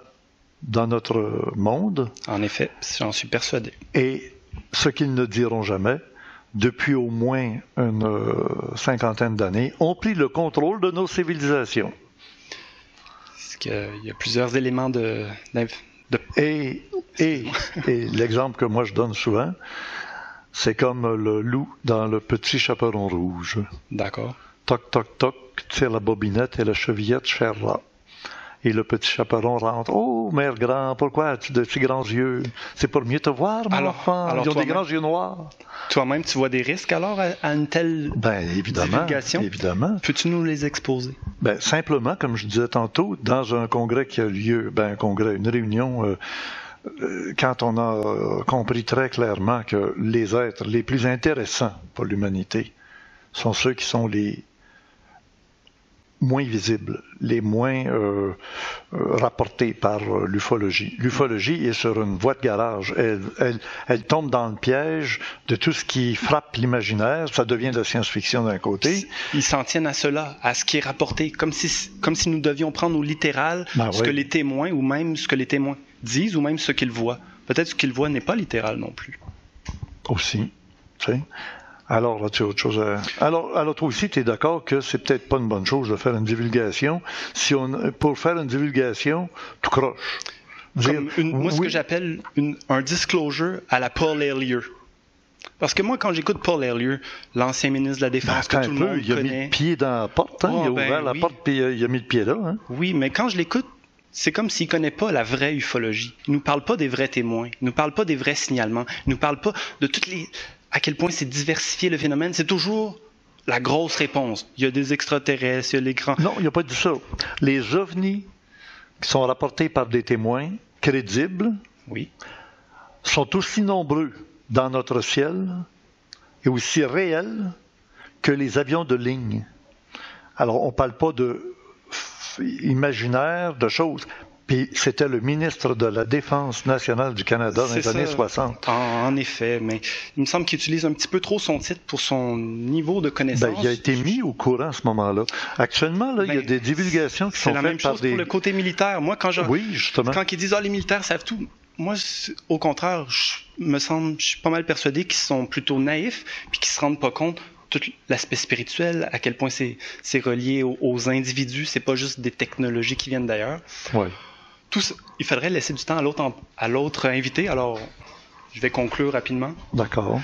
dans notre monde. En effet, j'en suis persuadé. Et ce qu'ils ne diront jamais, depuis au moins une cinquantaine d'années, ont pris le contrôle de nos civilisations. Parce qu'il y a plusieurs éléments Et l'exemple que moi je donne souvent, c'est comme le loup dans Le Petit Chaperon Rouge. D'accord. Toc, toc, toc, tire la bobinette et la chevillette cherra. Et le petit chaperon rentre. « Oh, mère grand, pourquoi as-tu de si grands yeux? C'est pour mieux te voir, mon enfant. Ils ont des grands yeux noirs. » Toi-même, tu vois des risques alors à une telle divulgation? Évidemment. Peux-tu nous les exposer? Simplement, comme je disais tantôt, dans un congrès qui a lieu, une réunion, quand on a compris très clairement que les êtres les plus intéressants pour l'humanité sont ceux qui sont les moins visibles, les moins rapportés par l'ufologie. L'ufologie est sur une voie de garage. Elle tombe dans le piège de tout ce qui frappe l'imaginaire. Ça devient de la science-fiction d'un côté. Ils s'en tiennent à cela, à ce qui est rapporté, comme si nous devions prendre au littéral que les témoins, ou même ce que les témoins disent, ou même ce qu'ils voient. Peut-être ce qu'ils voient n'est pas littéral non plus. Aussi, tu sais. Alors, là, tu as autre chose à... Alors toi aussi, tu es d'accord que c'est peut-être pas une bonne chose de faire une divulgation. Pour faire une divulgation, tout croche. Moi, ce que j'appelle un disclosure à la Paul Hellyer. Parce que moi, quand j'écoute Paul Hellyer, l'ancien ministre de la Défense que tout le monde il a mis le pied dans la porte, hein? Il a ouvert la porte puis il a mis le pied là. Hein? Oui, mais quand je l'écoute, c'est comme s'il ne connaît pas la vraie ufologie. Il ne nous parle pas des vrais témoins. Il ne nous parle pas des vrais signalements. Il ne nous parle pas de à quel point c'est diversifié le phénomène. C'est toujours la grosse réponse. Il y a des extraterrestres, il y a les grands... Non, il n'a pas dit ça. Les ovnis qui sont rapportés par des témoins crédibles sont aussi nombreux dans notre ciel et aussi réels que les avions de ligne. Alors, on ne parle pas de imaginaire, de choses. Puis c'était le ministre de la Défense nationale du Canada dans les années 60. En effet, mais il me semble qu'il utilise un petit peu trop son titre pour son niveau de connaissance. Il a été mis au courant à ce moment-là. Actuellement, là, il y a des divulgations qui sont faites par des... C'est la même chose pour le côté militaire. Moi, quand justement. Quand ils disent « les militaires savent tout », moi, au contraire, je suis pas mal persuadé qu'ils sont plutôt naïfs puis qu'ils se rendent pas compte tout l'aspect spirituel, à quel point c'est relié aux individus, c'est pas juste des technologies qui viennent d'ailleurs. Ouais. Tout ça, il faudrait laisser du temps à l'autre invité, alors je vais conclure rapidement. D'accord.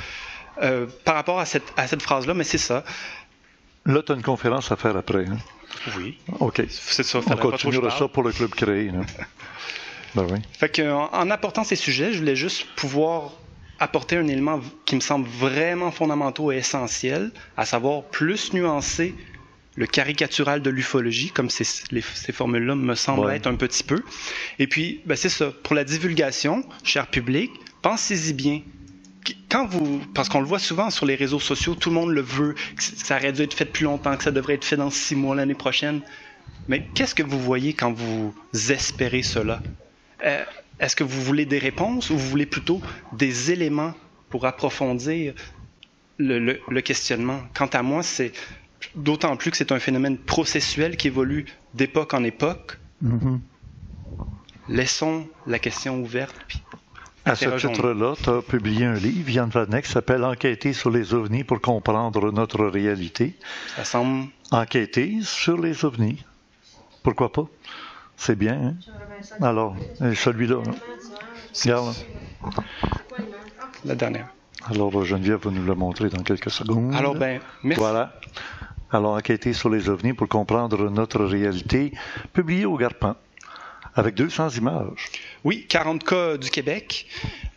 Par rapport à cette phrase-là, mais c'est ça. Là, tu as une conférence à faire après. Hein? Oui. OK. C'est ça. On continuera ça pour le club créé. Ben oui. Fait qu'en apportant ces sujets, je voulais juste pouvoir apporter un élément qui me semble vraiment fondamental et essentiel, à savoir plus nuancer le caricatural de l'ufologie, comme ces formules-là me semblent être un petit peu. Et puis, c'est ça. Pour la divulgation, cher public, pensez-y bien. Parce qu'on le voit souvent sur les réseaux sociaux, tout le monde le veut, que ça aurait dû être fait plus longtemps, que ça devrait être fait dans 6 mois, l'année prochaine. Mais qu'est-ce que vous voyez quand vous espérez cela? Est-ce que vous voulez des réponses ou vous voulez plutôt des éléments pour approfondir le questionnement? Quant à moi, c'est d'autant plus que c'est un phénomène processuel qui évolue d'époque en époque. Mm-hmm. Laissons la question ouverte. Puis à ce titre-là, tu as publié un livre, Yann Vadnet, qui s'appelle « Enquêter sur les ovnis pour comprendre notre réalité ». Ça semble... Enquêter sur les ovnis. Pourquoi pas? C'est bien, hein? Alors, celui-là, regarde. La dernière. Alors, Geneviève va nous le montrer dans quelques secondes. Alors, merci. Voilà. Alors, enquêter sur les ovnis pour comprendre notre réalité, publié au Garpan, avec 200 images. Oui, 40 cas du Québec.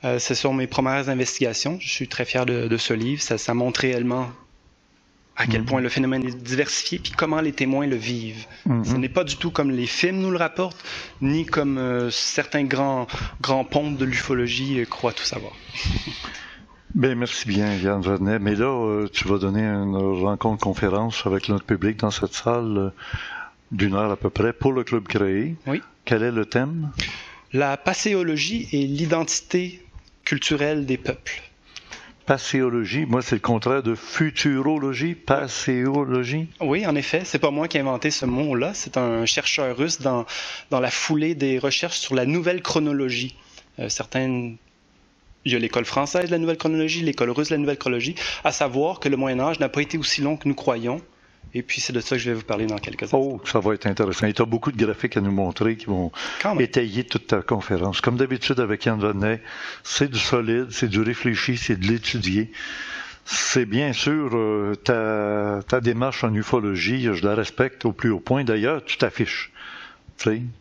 Ce sont mes premières investigations. Je suis très fier de ce livre. Ça montre réellement à quel point le phénomène est diversifié, puis comment les témoins le vivent. Ce n'est pas du tout comme les films nous le rapportent, ni comme certains grands pontes de l'ufologie croient tout savoir. Merci bien, Yann Vadnet. Mais là, tu vas donner une rencontre-conférence avec notre public dans cette salle d'1 heure à peu près pour le club créé. Oui. Quel est le thème? La passéologie et l'identité culturelle des peuples. Passéologie, moi c'est le contraire de futurologie, passéologie. Oui, en effet, c'est pas moi qui ai inventé ce mot-là, c'est un chercheur russe dans la foulée des recherches sur la nouvelle chronologie. Il y a l'école française de la nouvelle chronologie, l'école russe de la nouvelle chronologie, à savoir que le Moyen-Âge n'a pas été aussi long que nous croyons. Et puis, c'est de ça que je vais vous parler dans quelques instants. Oh, ça va être intéressant. Et tu as beaucoup de graphiques à nous montrer qui vont étayer toute ta conférence. Comme d'habitude avec Yann Vadnet, c'est du solide, c'est du réfléchi, c'est de l'étudier. C'est bien sûr ta démarche en ufologie, je la respecte au plus haut point. D'ailleurs, tu t'affiches.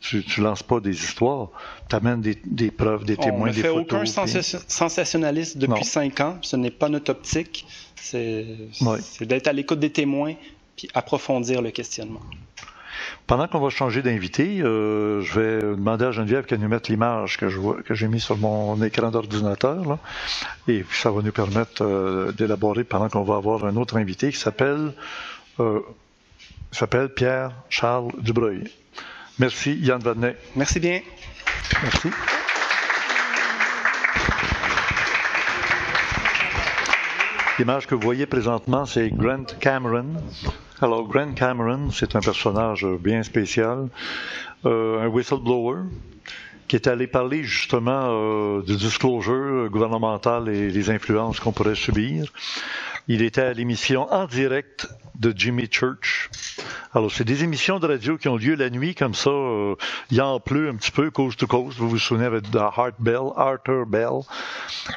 Tu lances pas des histoires, tu amènes des preuves, des témoins, des photos. On ne fait aucun sensationnalisme depuis 5 ans. Ce n'est pas notre optique. C'est d'être à l'écoute des témoins puis approfondir le questionnement. Pendant qu'on va changer d'invité, je vais demander à Geneviève qu'elle nous mette l'image que j'ai mise sur mon écran d'ordinateur. Là. Et puis ça va nous permettre d'élaborer pendant qu'on va avoir un autre invité qui s'appelle Pierre-Charles Dubreuil. Merci, Yann Vadnet. Merci bien. Merci. L'image que vous voyez présentement, c'est Grant Cameron. Alors, Grant Cameron, c'est un personnage bien spécial, un whistleblower qui est allé parler justement du disclosure gouvernemental et des influences qu'on pourrait subir. Il était à l'émission En direct de Jimmy Church. Alors, c'est des émissions de radio qui ont lieu la nuit, comme ça. Il en pleut un petit peu, coast to coast. Vous vous souvenez avec Arthur Bell.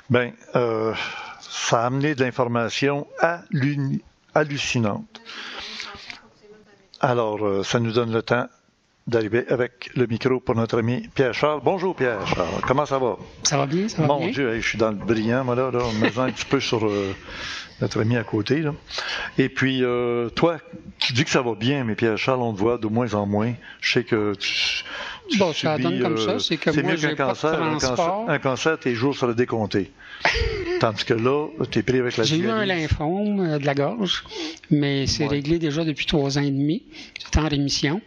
Ben, ça a amené de l'information hallucinante. Alors, ça nous donne le temps d'arriver avec le micro pour notre ami Pierre-Charles. Bonjour Pierre-Charles, comment ça va? Ça va bien, ça va bien. Mon Dieu, je suis dans le brillant, moi là, on me met un petit peu sur notre ami à côté. Là. Et puis, toi, tu dis que ça va bien, mais Pierre-Charles, on te voit de moins en moins. Je sais que tu bon, ça donne comme ça, c'est que moi, j'ai pas de transport. Un cancer, tes jours seraient décomptés. Tandis que là, tu es pris avec la dialyse. J'ai eu un lymphome de la gorge, mais c'est réglé déjà depuis 3 ans et demi. C'est en rémission.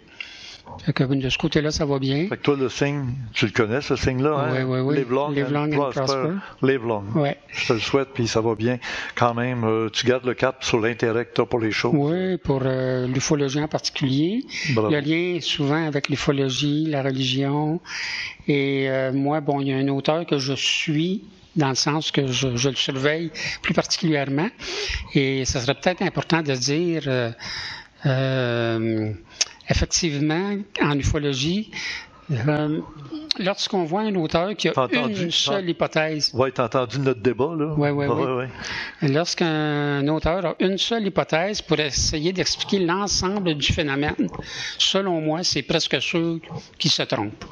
Fait que de ce côté-là, ça va bien. Fait que toi, le signe, tu le connais, ce signe-là, hein? Oui. Live long and prosper. Live long. Ouais. Je te le souhaite, puis ça va bien. Quand même, tu gardes le cap sur l'intérêt que tu as pour les choses. Oui, pour l'ufologie en particulier. Bravo. Le lien souvent avec l'ufologie, la religion. Et moi, bon, il y a un auteur que je suis, dans le sens que je le surveille plus particulièrement. Et ça serait peut-être important de dire... effectivement, en ufologie, lorsqu'on voit un auteur qui a une seule hypothèse... Oui, tu as entendu notre débat, là? Oui. Lorsqu'un auteur a une seule hypothèse pour essayer d'expliquer l'ensemble du phénomène, selon moi, c'est presque sûr qu'il se trompe.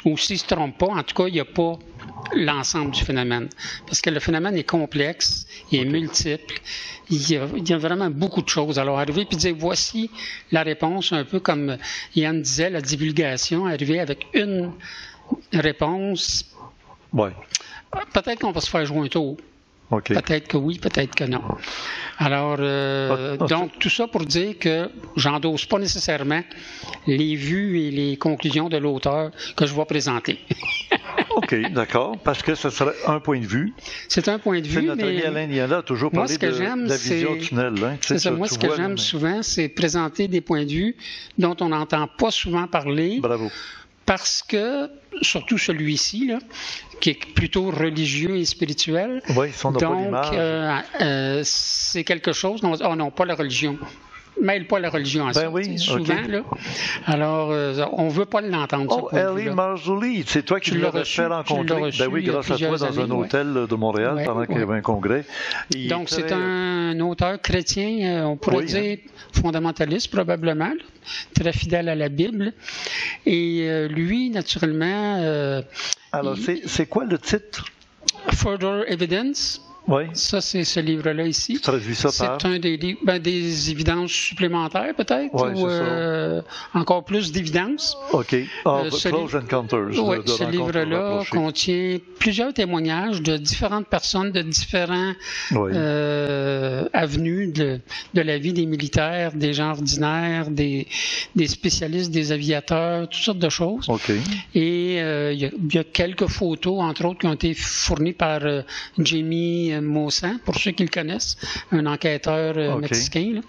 Ou s'il ne se trompe pas, en tout cas, il n'y a pas l'ensemble du phénomène. Parce que le phénomène est complexe, il est multiple, il y a vraiment beaucoup de choses. Alors, arriver et dire, voici la réponse, un peu comme Yann disait, la divulgation, arriver avec une réponse, peut-être qu'on va se faire jouer un tour. Okay. Peut-être que oui, peut-être que non. Alors, donc, tout ça pour dire que j'endosse pas nécessairement les vues et les conclusions de l'auteur que je vais présenter. OK, d'accord, parce que ce serait un point de vue. C'est un point de vue, notre ami Alain Niala a toujours parlé de la vision tunnel. Hein, c'est ça, moi, ce que j'aime souvent, c'est présenter des points de vue dont on n'entend pas souvent parler. Bravo. Parce que, surtout celui-ci, là, qui est plutôt religieux et spirituel, donc c'est quelque chose... Oh non, pas la religion. Mêle pas la religion à ça, souvent. Okay. Là. Alors, on ne veut pas l'entendre. Oh, Ellie Marzulli, c'est toi qui l'as fait rencontrer. Ben oui, grâce à toi, dans un hôtel de Montréal, pendant qu'il y avait un congrès. Donc, c'est un auteur chrétien, on pourrait dire fondamentaliste, probablement, très fidèle à la Bible. Et lui, naturellement... Alors, c'est quoi le titre? Further Evidence. Oui. Ça, c'est ce livre-là ici. Tu traduis ça par? C'est un des livres, des évidences supplémentaires, peut-être, ou encore plus d'évidences. OK. Close Encounters. Oui, ce livre-là contient plusieurs témoignages de différentes personnes de différents avenues de la vie des militaires, des gens ordinaires, des spécialistes, des aviateurs, toutes sortes de choses. OK. Et il y a quelques photos, entre autres, qui ont été fournies par Jamie Maussan, pour ceux qui le connaissent, un enquêteur mexicain. Là.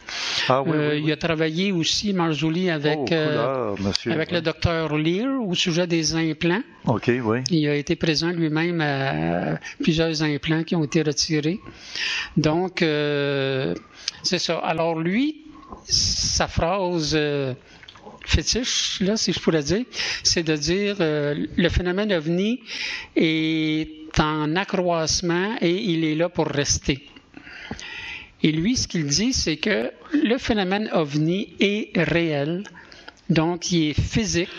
Ah, oui. Il a travaillé aussi, Marzulli, avec le docteur Lear au sujet des implants. OK, oui. Il a été présent lui-même à plusieurs implants qui ont été retirés. Donc, c'est ça. Alors lui, sa phrase... fétiche, là, si je pourrais dire, c'est de dire le phénomène OVNI est en accroissement et il est là pour rester. Et lui, ce qu'il dit, c'est que le phénomène OVNI est réel, donc il est physique.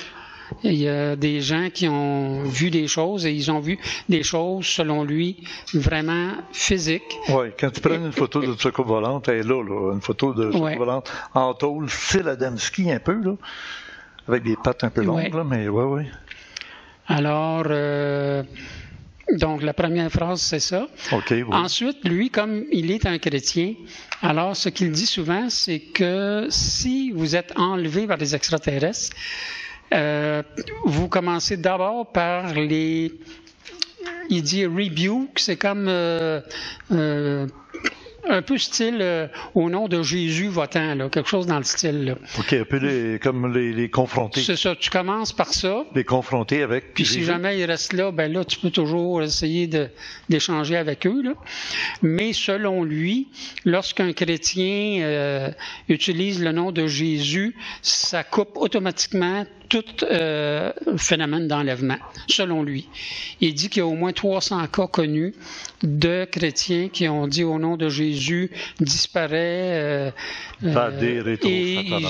Il y a des gens qui ont vu des choses et ils ont vu des choses, selon lui, vraiment physiques. Oui, quand tu prends une photo de soucoupe volante, elle est là, une photo de soucoupe volante en tôle, Phil Adamski un peu, là, avec des pattes un peu longues, là, mais oui. Alors, donc la première phrase, c'est ça. Okay, oui. Ensuite, lui, comme il est un chrétien, alors ce qu'il dit souvent, c'est que si vous êtes enlevé par des extraterrestres, vous commencez d'abord par il dit rebuke, c'est comme Un peu style au nom de Jésus votant, là, quelque chose dans le style. Là. OK, un peu comme les confronter. C'est ça, tu commences par ça. Les confronter avec Puis Jésus. si jamais ils restent là, ben là, tu peux toujours essayer d'échanger avec eux. Là. Mais selon lui, lorsqu'un chrétien utilise le nom de Jésus, ça coupe automatiquement tout phénomène d'enlèvement, selon lui. Il dit qu'il y a au moins 300 cas connus de chrétiens qui ont dit au nom de Jésus disparaît et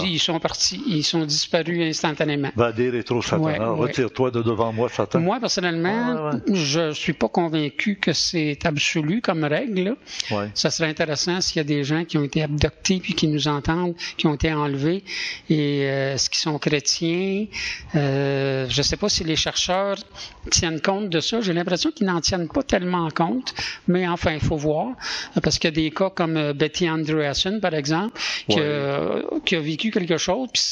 ils sont partis, ils sont disparus instantanément. Va dire rétro Satan, retire-toi de devant moi Satan. Moi personnellement, je suis pas convaincu que c'est absolu comme règle. Ouais. Ça serait intéressant s'il y a des gens qui ont été abductés puis qui nous entendent, qui ont été enlevés et est-ce qu'ils sont chrétiens? Je ne sais pas si les chercheurs tiennent compte de ça. J'ai l'impression qu'ils n'en tiennent pas tellement compte, mais enfin, il faut voir. Parce qu'il y a des cas comme Betty Andreasen, par exemple, qui a vécu quelque chose, puis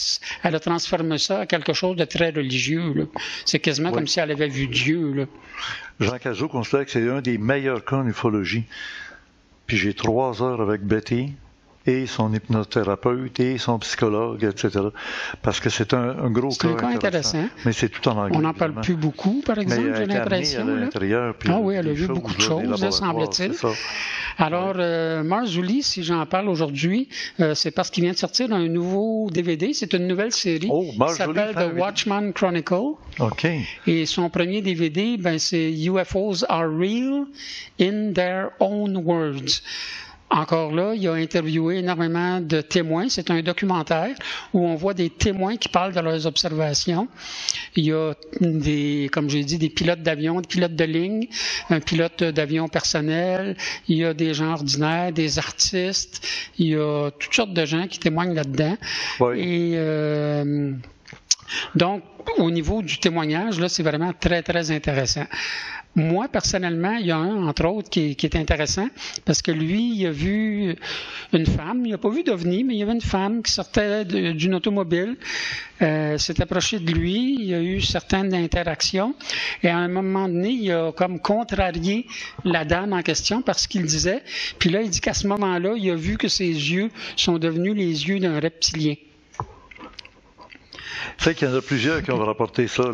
elle a transformé ça à quelque chose de très religieux. Là. C'est quasiment comme si elle avait vu Dieu. Là. Jean Cazot considère que c'est un des meilleurs cas en ufologie. Puis j'ai 3 heures avec Betty et son hypnothérapeute et son psychologue, etc. Parce que c'est un gros cas. C'est un cas intéressant. Mais c'est tout en anglais. On n'en parle plus beaucoup, par exemple, j'ai l'impression. Ah oui, elle a vu beaucoup de choses, semble-t-il. Alors, Marzulli, si j'en parle aujourd'hui, c'est parce qu'il vient de sortir un nouveau DVD. C'est une nouvelle série qui s'appelle The Watchman Chronicle. OK. Et son premier DVD, c'est UFOs are real in their own words. Encore là, il a interviewé énormément de témoins. C'est un documentaire où on voit des témoins qui parlent de leurs observations. Il y a comme j'ai dit, des pilotes d'avion, des pilotes de ligne, un pilote d'avion personnel. Il y a des gens ordinaires, des artistes. Il y a toutes sortes de gens qui témoignent là-dedans. Oui. Et donc, au niveau du témoignage, là, c'est vraiment très, très intéressant. Moi, personnellement, il y a un, entre autres, qui est intéressant, parce que lui, il a vu une femme, il n'a pas vu d'OVNI, mais il y avait une femme qui sortait d'une automobile, s'est approchée de lui, il y a eu certaines interactions, et à un moment donné, il a comme contrarié la dame en question parce qu'il disait, puis là, il dit qu'à ce moment-là, il a vu que ses yeux sont devenus les yeux d'un reptilien. Tu sais qu'il y en a plusieurs qui ont rapporté ça.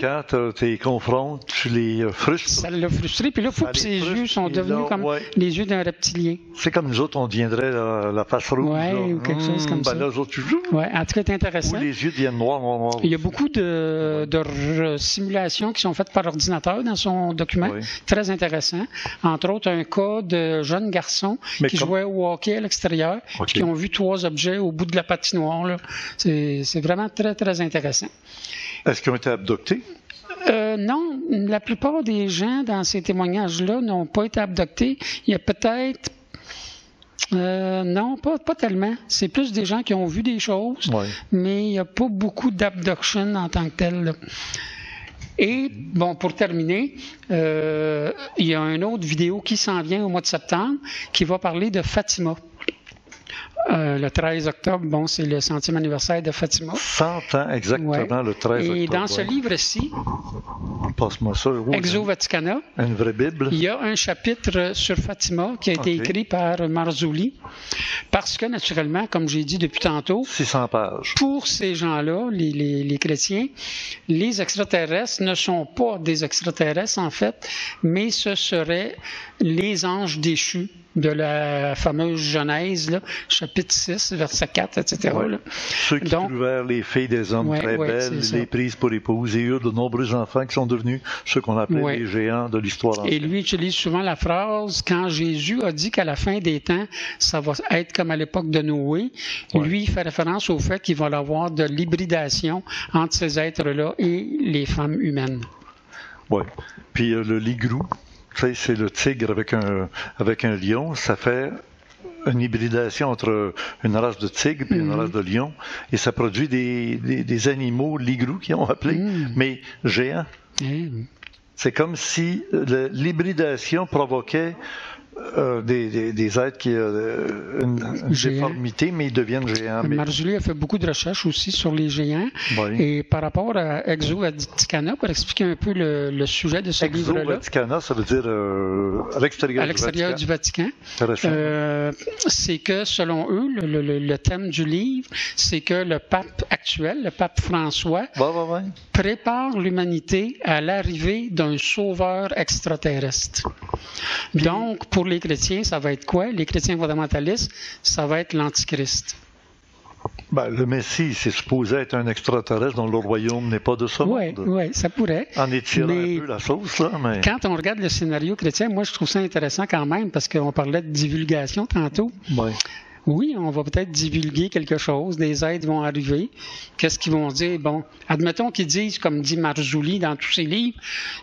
Quand tu les confrontes, tu les frustres. Ça l'a frustré, puis là, il faut que ses yeux sont devenus comme les yeux d'un reptilien. C'est comme nous autres, on deviendrait la face rouge. Oui, ou quelque chose comme ça. Là, eux autres, tu joues. Oui, en tout cas, c'est intéressant. Ou les yeux deviennent noirs. Il y a beaucoup de simulations qui sont faites par ordinateur dans son document. Oui. Très intéressant. Entre autres, un cas de jeunes garçons qui jouaient au hockey à l'extérieur, qui ont vu 3 objets au bout de la patinoire. Là. C'est vraiment très, très intéressant. Est-ce qu'ils ont été abductés? Non, la plupart des gens dans ces témoignages-là n'ont pas été abductés. Il y a peut-être... non, pas tellement. C'est plus des gens qui ont vu des choses, mais il n'y a pas beaucoup d'abduction en tant que tel. Là. Et, bon, pour terminer, il y a une autre vidéo qui s'en vient au mois de septembre qui va parler de Fatima. Le 13 octobre, bon, c'est le 100e anniversaire de Fatima. 100 ans exactement, le 13 octobre. Et dans ce livre-ci, passe-moi ça, Exo Vaticana, une vraie Bible. Il y a un chapitre sur Fatima qui a été écrit par Marzulli, parce que, naturellement, comme j'ai dit depuis tantôt, 600 pages. Pour ces gens-là, les chrétiens, les extraterrestres ne sont pas des extraterrestres, en fait, mais ce seraient les anges déchus de la fameuse Genèse, là, chapitre 6, verset 4, etc. Là. Ceux qui trouvèrent les filles des hommes très belles, les prises pour épouses, et eurent de nombreux enfants qui sont devenus ceux qu'on appelait les géants de l'histoire ancienne. Et lui utilise souvent la phrase, quand Jésus a dit qu'à la fin des temps, ça va être comme à l'époque de Noé, lui, il fait référence au fait qu'il va y avoir de l'hybridation entre ces êtres-là et les femmes humaines. Oui. Puis le ligrou, c'est le tigre avec un lion, ça fait une hybridation entre une race de tigre et une race de lion, et ça produit des animaux ligrous qu'ils ont appelés, mais géants. C'est comme si l'hybridation provoquait des êtres qui ont une déformité, mais ils deviennent géants. Marzulli a fait beaucoup de recherches aussi sur les géants. Oui. Et par rapport à Exo Vaticana, pour expliquer un peu le sujet de ce livre-là. Exo Vaticana, ça veut dire à l'extérieur du Vatican. C'est que, selon eux, le thème du livre, c'est que le pape actuel, le pape François, prépare l'humanité à l'arrivée d'un sauveur extraterrestre. Donc, pour les chrétiens, ça va être quoi? Les chrétiens fondamentalistes, ça va être l'Antichrist. Ben, le Messie, c'est supposé être un extraterrestre dont le royaume n'est pas de ce monde. Oui, ça pourrait. En étirant un peu la sauce, là. Mais... Quand on regarde le scénario chrétien, moi, je trouve ça intéressant quand même, parce qu'on parlait de divulgation tantôt. Oui. Oui, on va peut-être divulguer quelque chose, des êtres vont arriver. Qu'est-ce qu'ils vont dire? Bon, admettons qu'ils disent, comme dit Marzulli dans tous ses livres,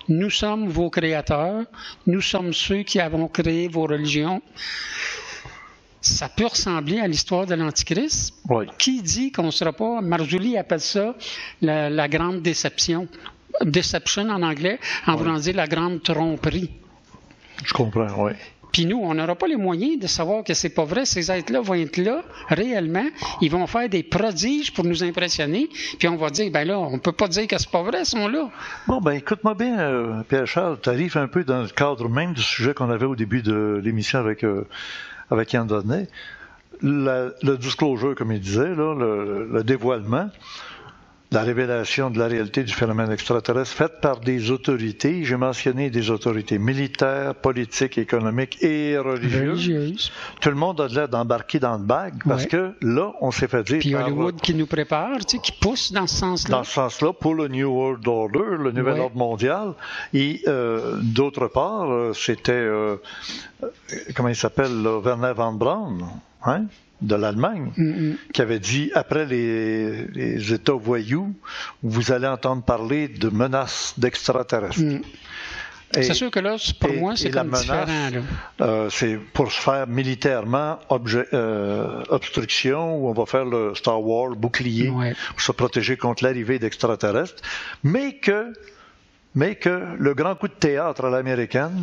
nous sommes vos créateurs, nous sommes ceux qui avons créé vos religions. Ça peut ressembler à l'histoire de l'Antichrist. Oui. Qui dit qu'on ne sera pas... Marzulli appelle ça la grande déception. Deception en anglais, en voulant dire la grande tromperie. Je comprends, oui. Puis nous, on n'aura pas les moyens de savoir que c'est pas vrai. Ces êtres-là vont être là, réellement. Ils vont faire des prodiges pour nous impressionner. Puis on va dire, ben là, on peut pas dire que c'est pas vrai, ils sont là. Bon, ben écoute-moi bien, Pierre-Charles, tu arrives un peu dans le cadre même du sujet qu'on avait au début de l'émission avec Yann Donnay. Le disclosure, comme il disait, là, le dévoilement, la révélation de la réalité du phénomène extraterrestre faite par des autorités, j'ai mentionné des autorités militaires, politiques, économiques et religieuses. Tout le monde a l'air d'embarquer dans le bague parce que là, on s'est fait dire... Puis Hollywood qui nous prépare, tu sais, qui pousse dans ce sens-là. Dans ce sens-là, pour le New World Order, le nouvel ordre mondial. Et d'autre part, c'était... comment il s'appelle, là, Werner von Braun, hein? De l'Allemagne, qui avait dit, après les États voyous, vous allez entendre parler de menaces d'extraterrestres. C'est sûr que là, pour moi, c'est comme différent. C'est pour se faire militairement obstruction, où on va faire le Star Wars bouclier, pour se protéger contre l'arrivée d'extraterrestres, mais que le grand coup de théâtre à l'américaine,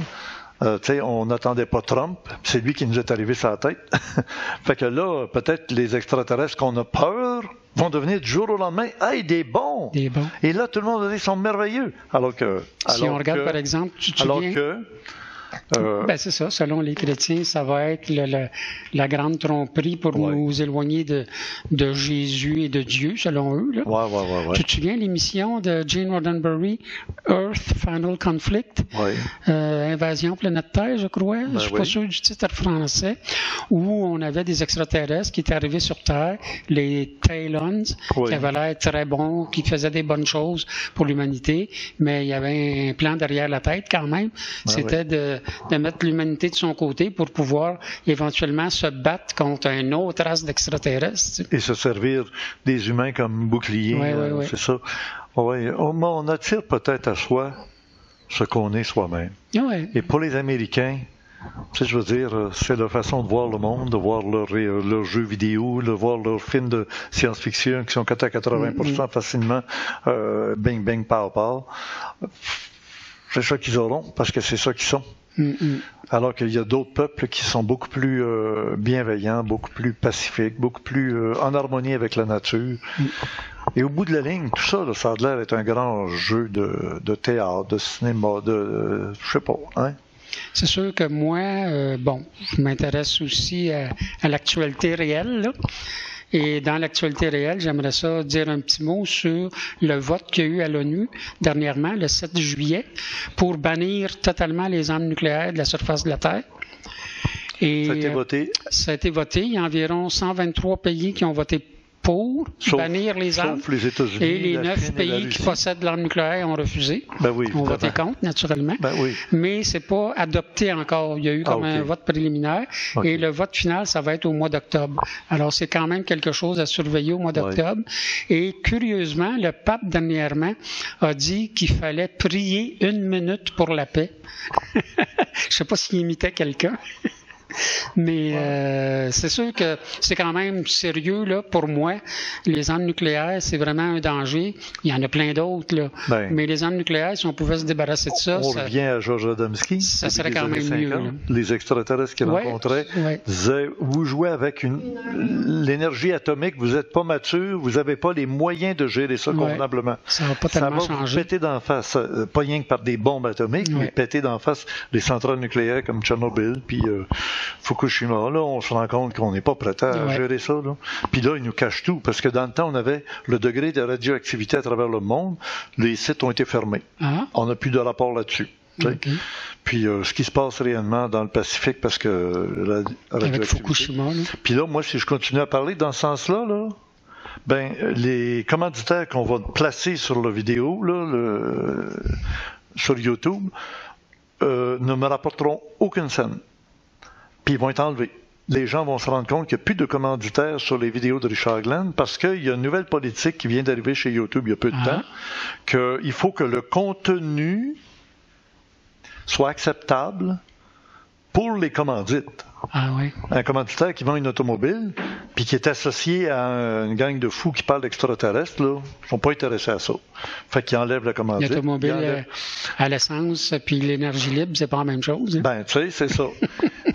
on n'attendait pas Trump, c'est lui qui nous est arrivé sur la tête. Fait que là, peut-être les extraterrestres qu'on a peur vont devenir du jour au lendemain, des bons. Des bons. Et là, tout le monde a dit qu'ils sont merveilleux. Alors que... Si on regarde, par exemple, tu te souviens... Ben c'est ça, selon les chrétiens, ça va être la grande tromperie pour nous éloigner de Jésus et de Dieu, selon eux. Là. Tu te souviens l'émission de Gene Roddenberry, Earth Final Conflict, Invasion planète Terre, je crois, je suis pas sûr du titre français, où on avait des extraterrestres qui étaient arrivés sur Terre, les Talons, qui avaient l'air très bons, qui faisaient des bonnes choses pour l'humanité, mais il y avait un plan derrière la tête quand même, c'était de mettre l'humanité de son côté pour pouvoir éventuellement se battre contre une autre race d'extraterrestres. Et se servir des humains comme boucliers, c'est ça. On attire peut-être à soi ce qu'on est soi-même. Et pour les Américains, je veux dire, c'est leur façon de voir le monde, de voir leurs jeux vidéo, de voir leurs films de science-fiction qui sont cotés à 80% facilement, bing, bing, pow, pow. C'est ça qu'ils auront, parce que c'est ça qu'ils sont. Alors qu'il y a d'autres peuples qui sont beaucoup plus bienveillants, beaucoup plus pacifiques, beaucoup plus en harmonie avec la nature. Et au bout de la ligne, tout ça, là, ça a l'air d'être un grand jeu de théâtre, de cinéma, je sais pas, hein? C'est sûr que moi, je m'intéresse aussi à l'actualité réelle, là. Et dans l'actualité réelle, j'aimerais ça dire un petit mot sur le vote qu'il y a eu à l'ONU dernièrement, le 7 juillet, pour bannir totalement les armes nucléaires de la surface de la Terre. Et ça a été voté? Ça a été voté. Il y a environ 123 pays qui ont voté pour bannir les armes. Sauf les États-Unis, et les 9 pays qui possèdent l'arme nucléaire ont refusé. Ont voté contre, naturellement. Mais c'est pas adopté encore. Il y a eu comme un vote préliminaire. Et le vote final, ça va être au mois d'octobre. Alors, c'est quand même quelque chose à surveiller au mois d'octobre. Et curieusement, le pape, dernièrement, a dit qu'il fallait prier 1 minute pour la paix. Je sais pas s'il imitait quelqu'un. Mais c'est sûr que c'est quand même sérieux là, pour moi. Les armes nucléaires, c'est vraiment un danger. Il y en a plein d'autres, là. Mais les armes nucléaires, si on pouvait se débarrasser de ça... On revient à George Adamski. Ça serait quand même mieux. Là. Les extraterrestres qu'il rencontrait disaient, vous jouez avec l'énergie atomique, vous n'êtes pas mature, vous n'avez pas les moyens de gérer ça convenablement. Ça va pas tellement changer. Vous péter d'en face, pas rien que par des bombes atomiques, mais péter d'en face des centrales nucléaires comme Tchernobyl, puis Fukushima. Là, on se rend compte qu'on n'est pas prêt à gérer ça. Là. Puis là, ils nous cachent tout, parce que dans le temps, on avait le degré de radioactivité à travers le monde. Les sites ont été fermés. On n'a plus de rapport là-dessus. Puis ce qui se passe réellement dans le Pacifique, parce que avec Fukushima. Puis là, moi, si je continue à parler dans ce sens-là, là, ben, les commanditaires qu'on va placer sur la vidéo, là, sur YouTube, ne me rapporteront aucune scène. Puis ils vont être enlevés. Les gens vont se rendre compte qu'il n'y a plus de commanditaires sur les vidéos de Richard Glenn parce qu'il y a une nouvelle politique qui vient d'arriver chez YouTube il y a peu de temps, qu'il faut que le contenu soit acceptable pour les commandites. Un commanditaire qui vend une automobile puis qui est associé à une gang de fous qui parlent d'extraterrestres, là, ils sont pas intéressés à ça. Fait qu'ils enlèvent la commandite. L'automobile à l'essence puis l'énergie libre, c'est pas la même chose. Hein? Ben, tu sais, c'est ça.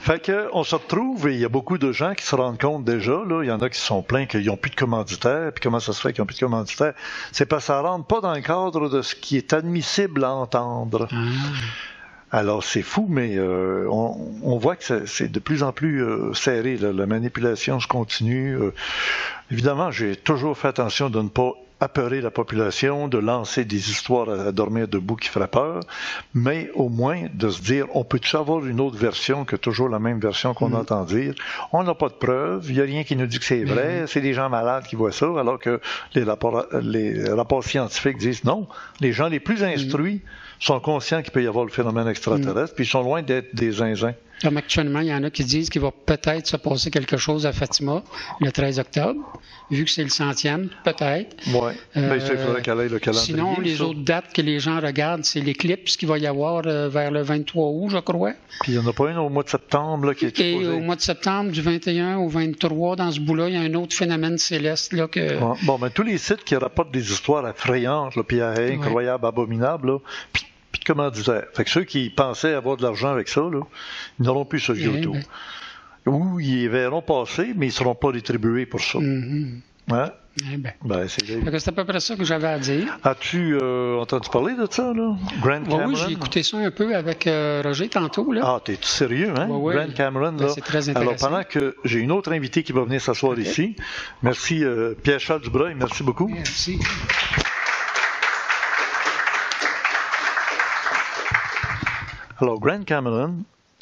Fait que on se retrouve et il y a beaucoup de gens qui se rendent compte déjà, là, il y en a qui sont plaints qu'ils n'ont plus de commanditaires, puis comment ça se fait qu'ils n'ont plus de commanditaires? C'est parce que ça rentre pas dans le cadre de ce qui est admissible à entendre. Alors, c'est fou, mais on voit que c'est de plus en plus serré. Là. La manipulation se continue. Évidemment, j'ai toujours fait attention de ne pas apeurer la population, de lancer des histoires à dormir debout qui feraient peur, mais au moins de se dire, on peut-tu avoir une autre version que toujours la même version qu'on entend dire? On n'a pas de preuves, il n'y a rien qui nous dit que c'est vrai, c'est des gens malades qui voient ça, alors que les rapports scientifiques disent non. Les gens les plus instruits sont conscients qu'il peut y avoir le phénomène extraterrestre, puis ils sont loin d'être des zinzins. Comme actuellement, il y en a qui disent qu'il va peut-être se passer quelque chose à Fatima le 13 octobre, vu que c'est le 100e, peut-être. Oui, mais il faudrait qu'elle ait le calendrier. Sinon, les autres dates que les gens regardent, c'est l'éclipse qu'il va y avoir vers le 23 août, je crois. Puis il n'y en a pas une au mois de septembre là, qui est Et au mois de septembre, du 21 au 23, dans ce bout-là, il y a un autre phénomène céleste. Là, que... Bon, mais tous les sites qui rapportent des histoires effrayantes, là, puis incroyables, abominables, là, puis de commanditaires. Fait que ceux qui pensaient avoir de l'argent avec ça, là, ils n'auront plus sur YouTube. Ou ils verront passer, mais ils ne seront pas rétribués pour ça. Hein? C'est à peu près ça que j'avais à dire. As-tu entendu parler de ça, là? Grant Cameron? Oui, j'ai écouté ça un peu avec Roger tantôt. Là. Ah, t'es sérieux, hein? Grant Cameron, là. C'est très intéressant. Alors, pendant que j'ai une autre invitée qui va venir s'asseoir ici, merci Pierre-Charles Dubreuil, merci beaucoup. Merci. Alors, Grant Cameron,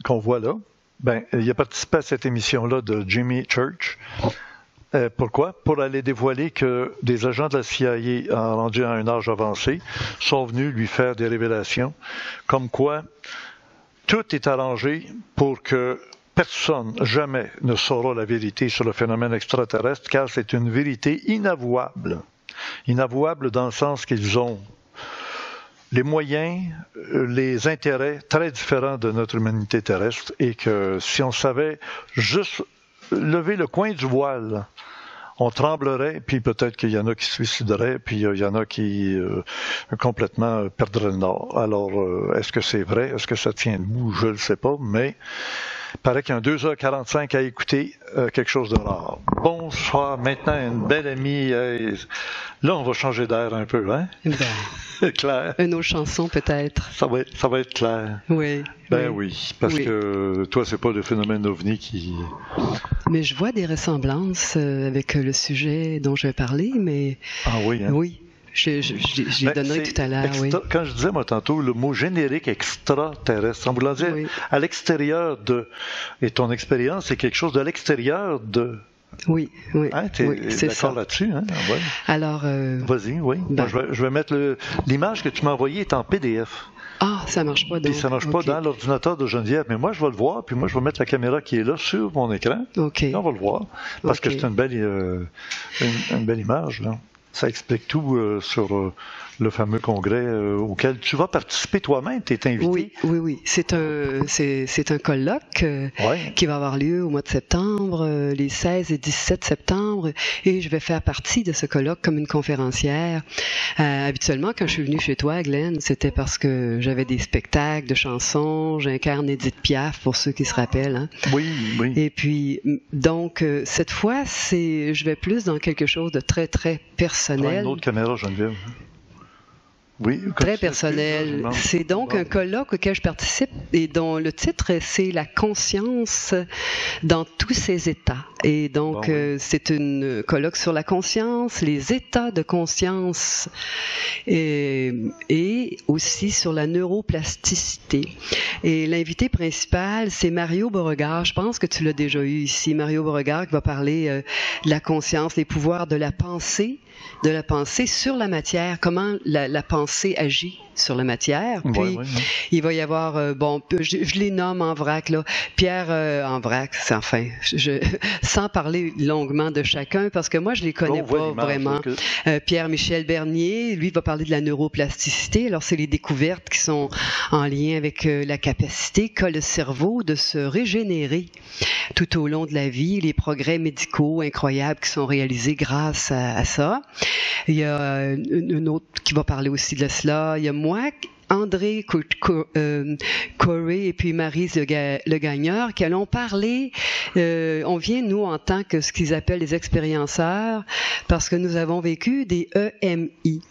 qu'on voit là, ben, il a participé à cette émission-là de Jimmy Church. Pourquoi? Pour aller dévoiler que des agents de la CIA, rendus à un âge avancé, sont venus lui faire des révélations, comme quoi tout est arrangé pour que personne, jamais, ne saura la vérité sur le phénomène extraterrestre, car c'est une vérité inavouable. Inavouable dans le sens qu'ils ont les moyens, les intérêts très différents de notre humanité terrestre et que si on savait juste lever le coin du voile, on tremblerait, puis peut-être qu'il y en a qui se suicideraient, puis il y en a qui complètement perdraient le nord. Alors, est-ce que c'est vrai? Est-ce que ça tient debout? Je ne le sais pas, mais il paraît qu'il y a un 2h45 à écouter quelque chose de rare. Bonsoir, maintenant une belle amie. Là, on va changer d'air un peu, hein? Claire. Une autre chanson, peut-être. Ça va être clair. Oui. Oui, parce que toi, c'est pas le phénomène ovni qui... Mais je vois des ressemblances avec le sujet dont je vais parler, mais... Ah oui, hein? Oui. J'y donnerai tout à l'heure, oui. Quand je disais, moi, tantôt, le mot générique extraterrestre, en voulant dire à l'extérieur de... Et ton expérience, c'est quelque chose de l'extérieur de... Oui, hein, c'est d'accord là-dessus, hein? Ouais. Alors... Vas-y, oui. Ben... Moi, je vais mettre l'image que tu m'as envoyée est en PDF. Ah, ça marche pas. Puis ça marche pas dans l'ordinateur de Geneviève, mais moi je vais le voir, puis moi je vais mettre la caméra qui est là sur mon écran. OK. Là, on va le voir, parce que c'est une belle image, là. Ça explique tout sur le fameux congrès auquel tu vas participer toi-même. Tu es invité. Oui. C'est un colloque qui va avoir lieu au mois de septembre, les 16 et 17 septembre, et je vais faire partie de ce colloque comme une conférencière. Habituellement, quand je suis venue chez toi, Glenn, c'était parce que j'avais des spectacles de chansons, j'incarne Edith Piaf, pour ceux qui se rappellent. Hein. Oui. Et puis, donc, cette fois, je vais plus dans quelque chose de très, très personnel. Une autre caméra, Geneviève. Oui, très personnel. C'est donc un colloque auquel je participe et dont le titre, c'est « La conscience dans tous ses états ». Et donc, c'est un colloque sur la conscience, les états de conscience et aussi sur la neuroplasticité. Et l'invité principal, c'est Mario Beauregard. Je pense que tu l'as déjà eu ici. Mario Beauregard qui va parler de la conscience, les pouvoirs de la pensée sur la matière, comment la pensée agit sur la matière. Puis, il va y avoir, je les nomme en vrac, là. Pierre en vrac, enfin, sans parler longuement de chacun, parce que moi, je les connais pas vraiment. Pierre-Michel Bernier, lui, va parler de la neuroplasticité. Alors, c'est les découvertes qui sont en lien avec la capacité qu'a le cerveau de se régénérer tout au long de la vie, les progrès médicaux incroyables qui sont réalisés grâce à ça. Il y a une autre qui va parler aussi de cela. Il y a moi, André Corée et puis Marie Le Gagneur qui allons parler, on vient nous en tant que ce qu'ils appellent les expérienceurs parce que nous avons vécu des EMI.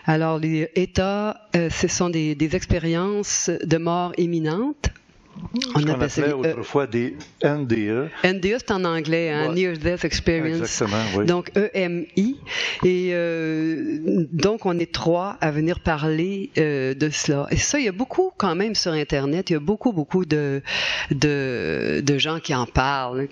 Alors les états, ce sont des expériences de mort imminente. On appelait autrefois des NDE. NDE, c'est en anglais, hein, Near Death Experience. Exactement, oui. Donc, EMI. Et donc, on est 3 à venir parler de cela. Et ça, il y a beaucoup, quand même, sur Internet, il y a beaucoup de gens qui en parlent.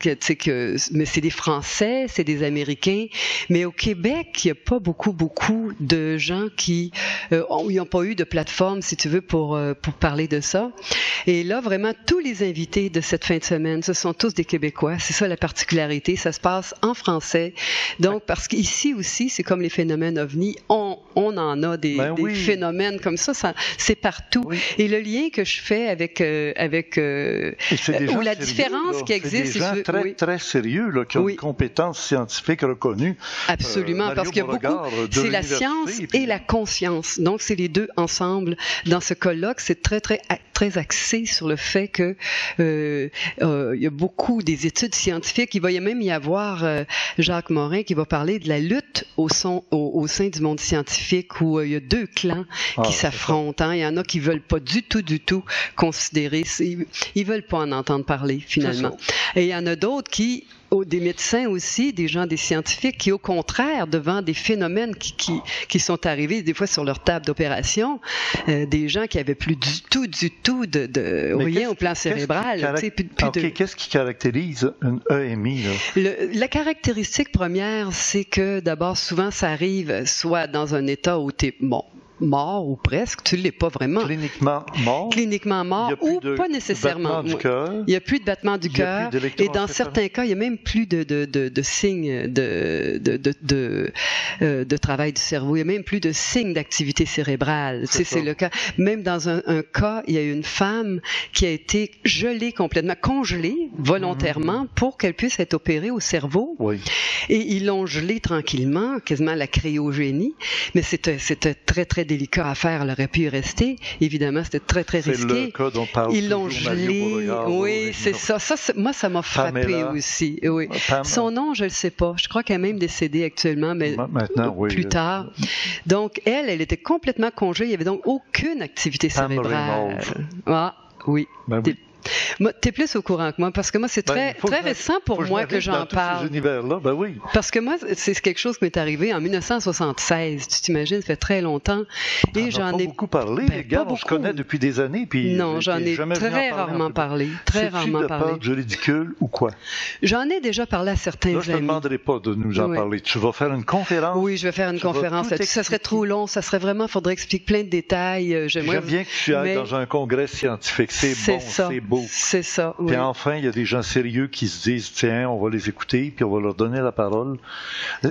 Mais c'est des Français, c'est des Américains. Mais au Québec, il n'y a pas beaucoup de gens qui n'ont pas eu de plateforme, si tu veux, pour parler de ça. Et là, vraiment, tous les invités de cette fin de semaine, ce sont tous des Québécois. C'est ça la particularité. Ça se passe en français. Donc, parce qu'ici aussi, c'est comme les phénomènes ovnis. On en a des phénomènes comme ça. C'est partout. Oui. Et le lien que je fais avec ou la différence qui existe. C'est des gens très sérieux là, qui ont une compétence scientifique reconnue. Absolument, parce qu'il y a beaucoup. C'est la science et la conscience. Donc, c'est les deux ensemble. Dans ce colloque, c'est très axé sur le fait que il y a beaucoup des études scientifiques. Il va même y avoir Jacques Morin qui va parler de la lutte au sein du monde scientifique où il y a deux clans qui s'affrontent. Hein. Il y en a qui veulent pas du tout considérer. Ils veulent pas en entendre parler finalement. Et il y en a d'autres des médecins aussi, des gens, des scientifiques qui, au contraire, devant des phénomènes qui sont arrivés des fois sur leur table d'opération, des gens qui avaient plus du tout de rien au plan cérébral. Qu'est-ce qui caractérise une EMI? La caractéristique première, c'est que d'abord, souvent, ça arrive soit dans un état où tu es mort ou presque, tu ne l'es pas vraiment. Cliniquement mort ou pas nécessairement. Il n'y a plus de battement du cœur et dans certains cas, il n'y a même plus de signes de travail du cerveau. Il n'y a même plus de signes d'activité cérébrale. C'est le cas. Même dans un cas, il y a une femme qui a été gelée complètement, congelée volontairement pour qu'elle puisse être opérée au cerveau. Oui. Et ils l'ont gelée tranquillement, quasiment la cryogénie, mais c'était très délicat à faire, elle aurait pu y rester. Évidemment, c'était très risqué. C'est le cas dont parle ils l'ont gelé. Oui, c'est ça. Moi, ça m'a frappé Pamela. Aussi. Oui. Son nom, je le sais pas. Je crois qu'elle est même décédée actuellement, mais plus tard. Donc, elle était complètement congelée. Il n'y avait donc aucune activité cérébrale. Oui. T'es plus au courant que moi, parce que moi, c'est très récent pour moi que j'en parle. Ces univers-là, Parce que moi, c'est quelque chose qui m'est arrivé en 1976. Tu t'imagines, ça fait très longtemps. Et j'en ai beaucoup parlé. On se connaît depuis des années. Puis non, j'en ai très rarement parlé. Très rarement parlé. C'est-tu de peur du ridicule ou quoi? J'en ai déjà parlé à certains amis. Là, je ne te demanderai pas de nous en parler. Tu vas faire une conférence? Oui, je vais faire une conférence là-dessus. Ça serait trop long. Ça serait vraiment, il faudrait expliquer plein de détails. J'aime bien que tu ailles dans un congrès scientifique. C'est bon, c'est beau. c'est ça. Oui. Puis enfin, il y a des gens sérieux qui se disent, tiens, on va les écouter, puis on va leur donner la parole.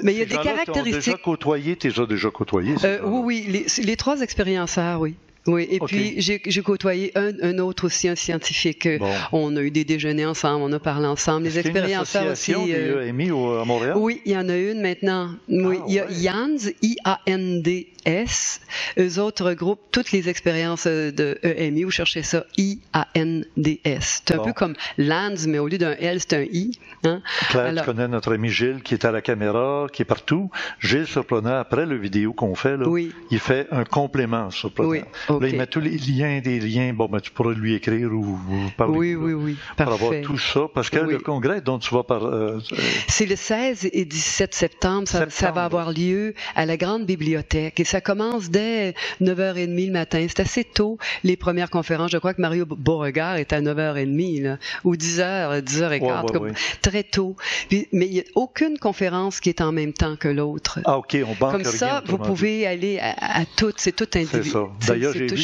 Mais il y a des caractéristiques. Déjà côtoyé, tu les as déjà côtoyés? Oui, les 3 expérienceurs, oui. Oui, et puis j'ai côtoyé un autre aussi, un scientifique. Bon. On a eu des déjeuners ensemble, on a parlé ensemble. Les expérienceurs aussi. Il y a une association des EMI à Montréal? Oui, il y en a une maintenant. Oui, il y a IANDS, I-A-N-D-S. Eux autres regroupent toutes les expériences de EMI. Vous cherchez ça, I-A-N-D-S. C'est un peu comme LANDS, mais au lieu d'un L, c'est un I. Hein? Claire, tu connais notre ami Gilles qui est à la caméra, qui est partout. Gilles Surprenant, après le vidéo qu'on fait, là, il fait un complément Surprenant. Oui. Là, il met tous les liens, bon, ben, tu pourras lui écrire ou parler. Oui, pour avoir tout ça, parce que le congrès dont tu vas parler... c'est le 16 et 17 septembre, ça va avoir lieu à la Grande Bibliothèque, et ça commence dès 9h30 le matin. C'est assez tôt, les premières conférences. Je crois que Mario Beauregard est à 9h30, là, ou 10h15, très tôt. Puis, mais il n'y a aucune conférence qui est en même temps que l'autre. Ah, OK, on banque comme ça, vous pouvez aller à toutes, c'est tout individuel. C'est ça. D'ailleurs, j'ai vu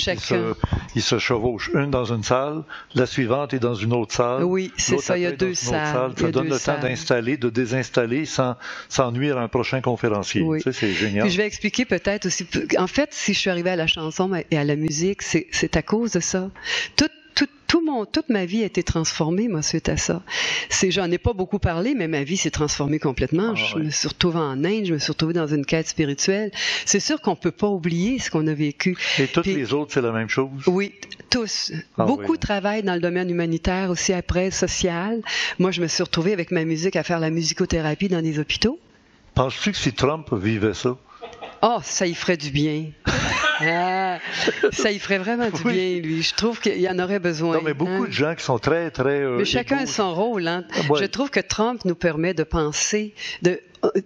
qu'ils se chevauchent. Une dans une salle, la suivante est dans une autre salle. Oui, c'est ça, il y a 2 salles. Ça donne le temps d'installer, de désinstaller sans nuire à un prochain conférencier. Oui. Tu sais, c'est génial. Puis je vais expliquer peut-être aussi. En fait, si je suis arrivée à la chanson et à la musique, c'est à cause de ça. Toute ma vie a été transformée, moi, suite à ça. J'en ai pas beaucoup parlé, mais ma vie s'est transformée complètement. Je me suis retrouvée en Inde, je me suis retrouvée dans une quête spirituelle. C'est sûr qu'on peut pas oublier ce qu'on a vécu. Et toutes les autres, c'est la même chose? Oui, tous. Beaucoup travaillent dans le domaine humanitaire, aussi après, social. Moi, je me suis retrouvée avec ma musique à faire la musicothérapie dans des hôpitaux. Penses-tu que si Trump vivait ça? Oh, ça y ferait du bien. Ça y ferait vraiment du bien, lui. Je trouve qu'il y en aurait besoin. Non, mais beaucoup de gens qui sont très, très... mais chacun a son rôle. Hein. Je trouve que Trump nous permet de penser...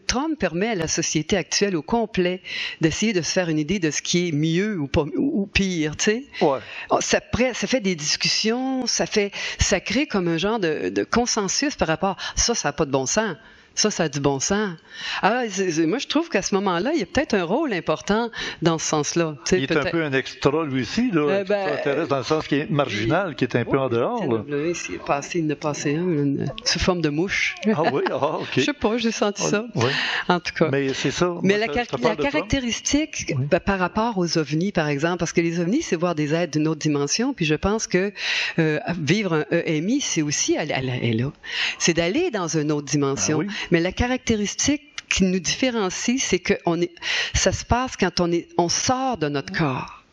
Trump permet à la société actuelle au complet d'essayer de se faire une idée de ce qui est mieux ou pire, tu sais. Ouais. Ça fait des discussions, ça crée comme un genre de consensus par rapport... Ça n'a pas de bon sens. Ça a du bon sens. Alors, moi, je trouve qu'à ce moment-là, il y a peut-être un rôle important dans ce sens-là. Il est un peu un extra, lui aussi, là, extraterrestre, dans le sens qui est marginal, qui est un peu en dehors. Là. Il a passé sous forme de mouche. Ah oui? Ah, OK. Je sais pas, j'ai senti ça. Oui. En tout cas. Mais c'est ça. Mais la caractéristique par rapport aux ovnis, par exemple, parce que les ovnis, c'est voir des êtres d'une autre dimension, puis je pense que vivre un EMI, c'est aussi c'est d'aller dans une autre dimension. Ah, oui. Mais la caractéristique qui nous différencie, c'est que ça se passe quand on sort de notre corps.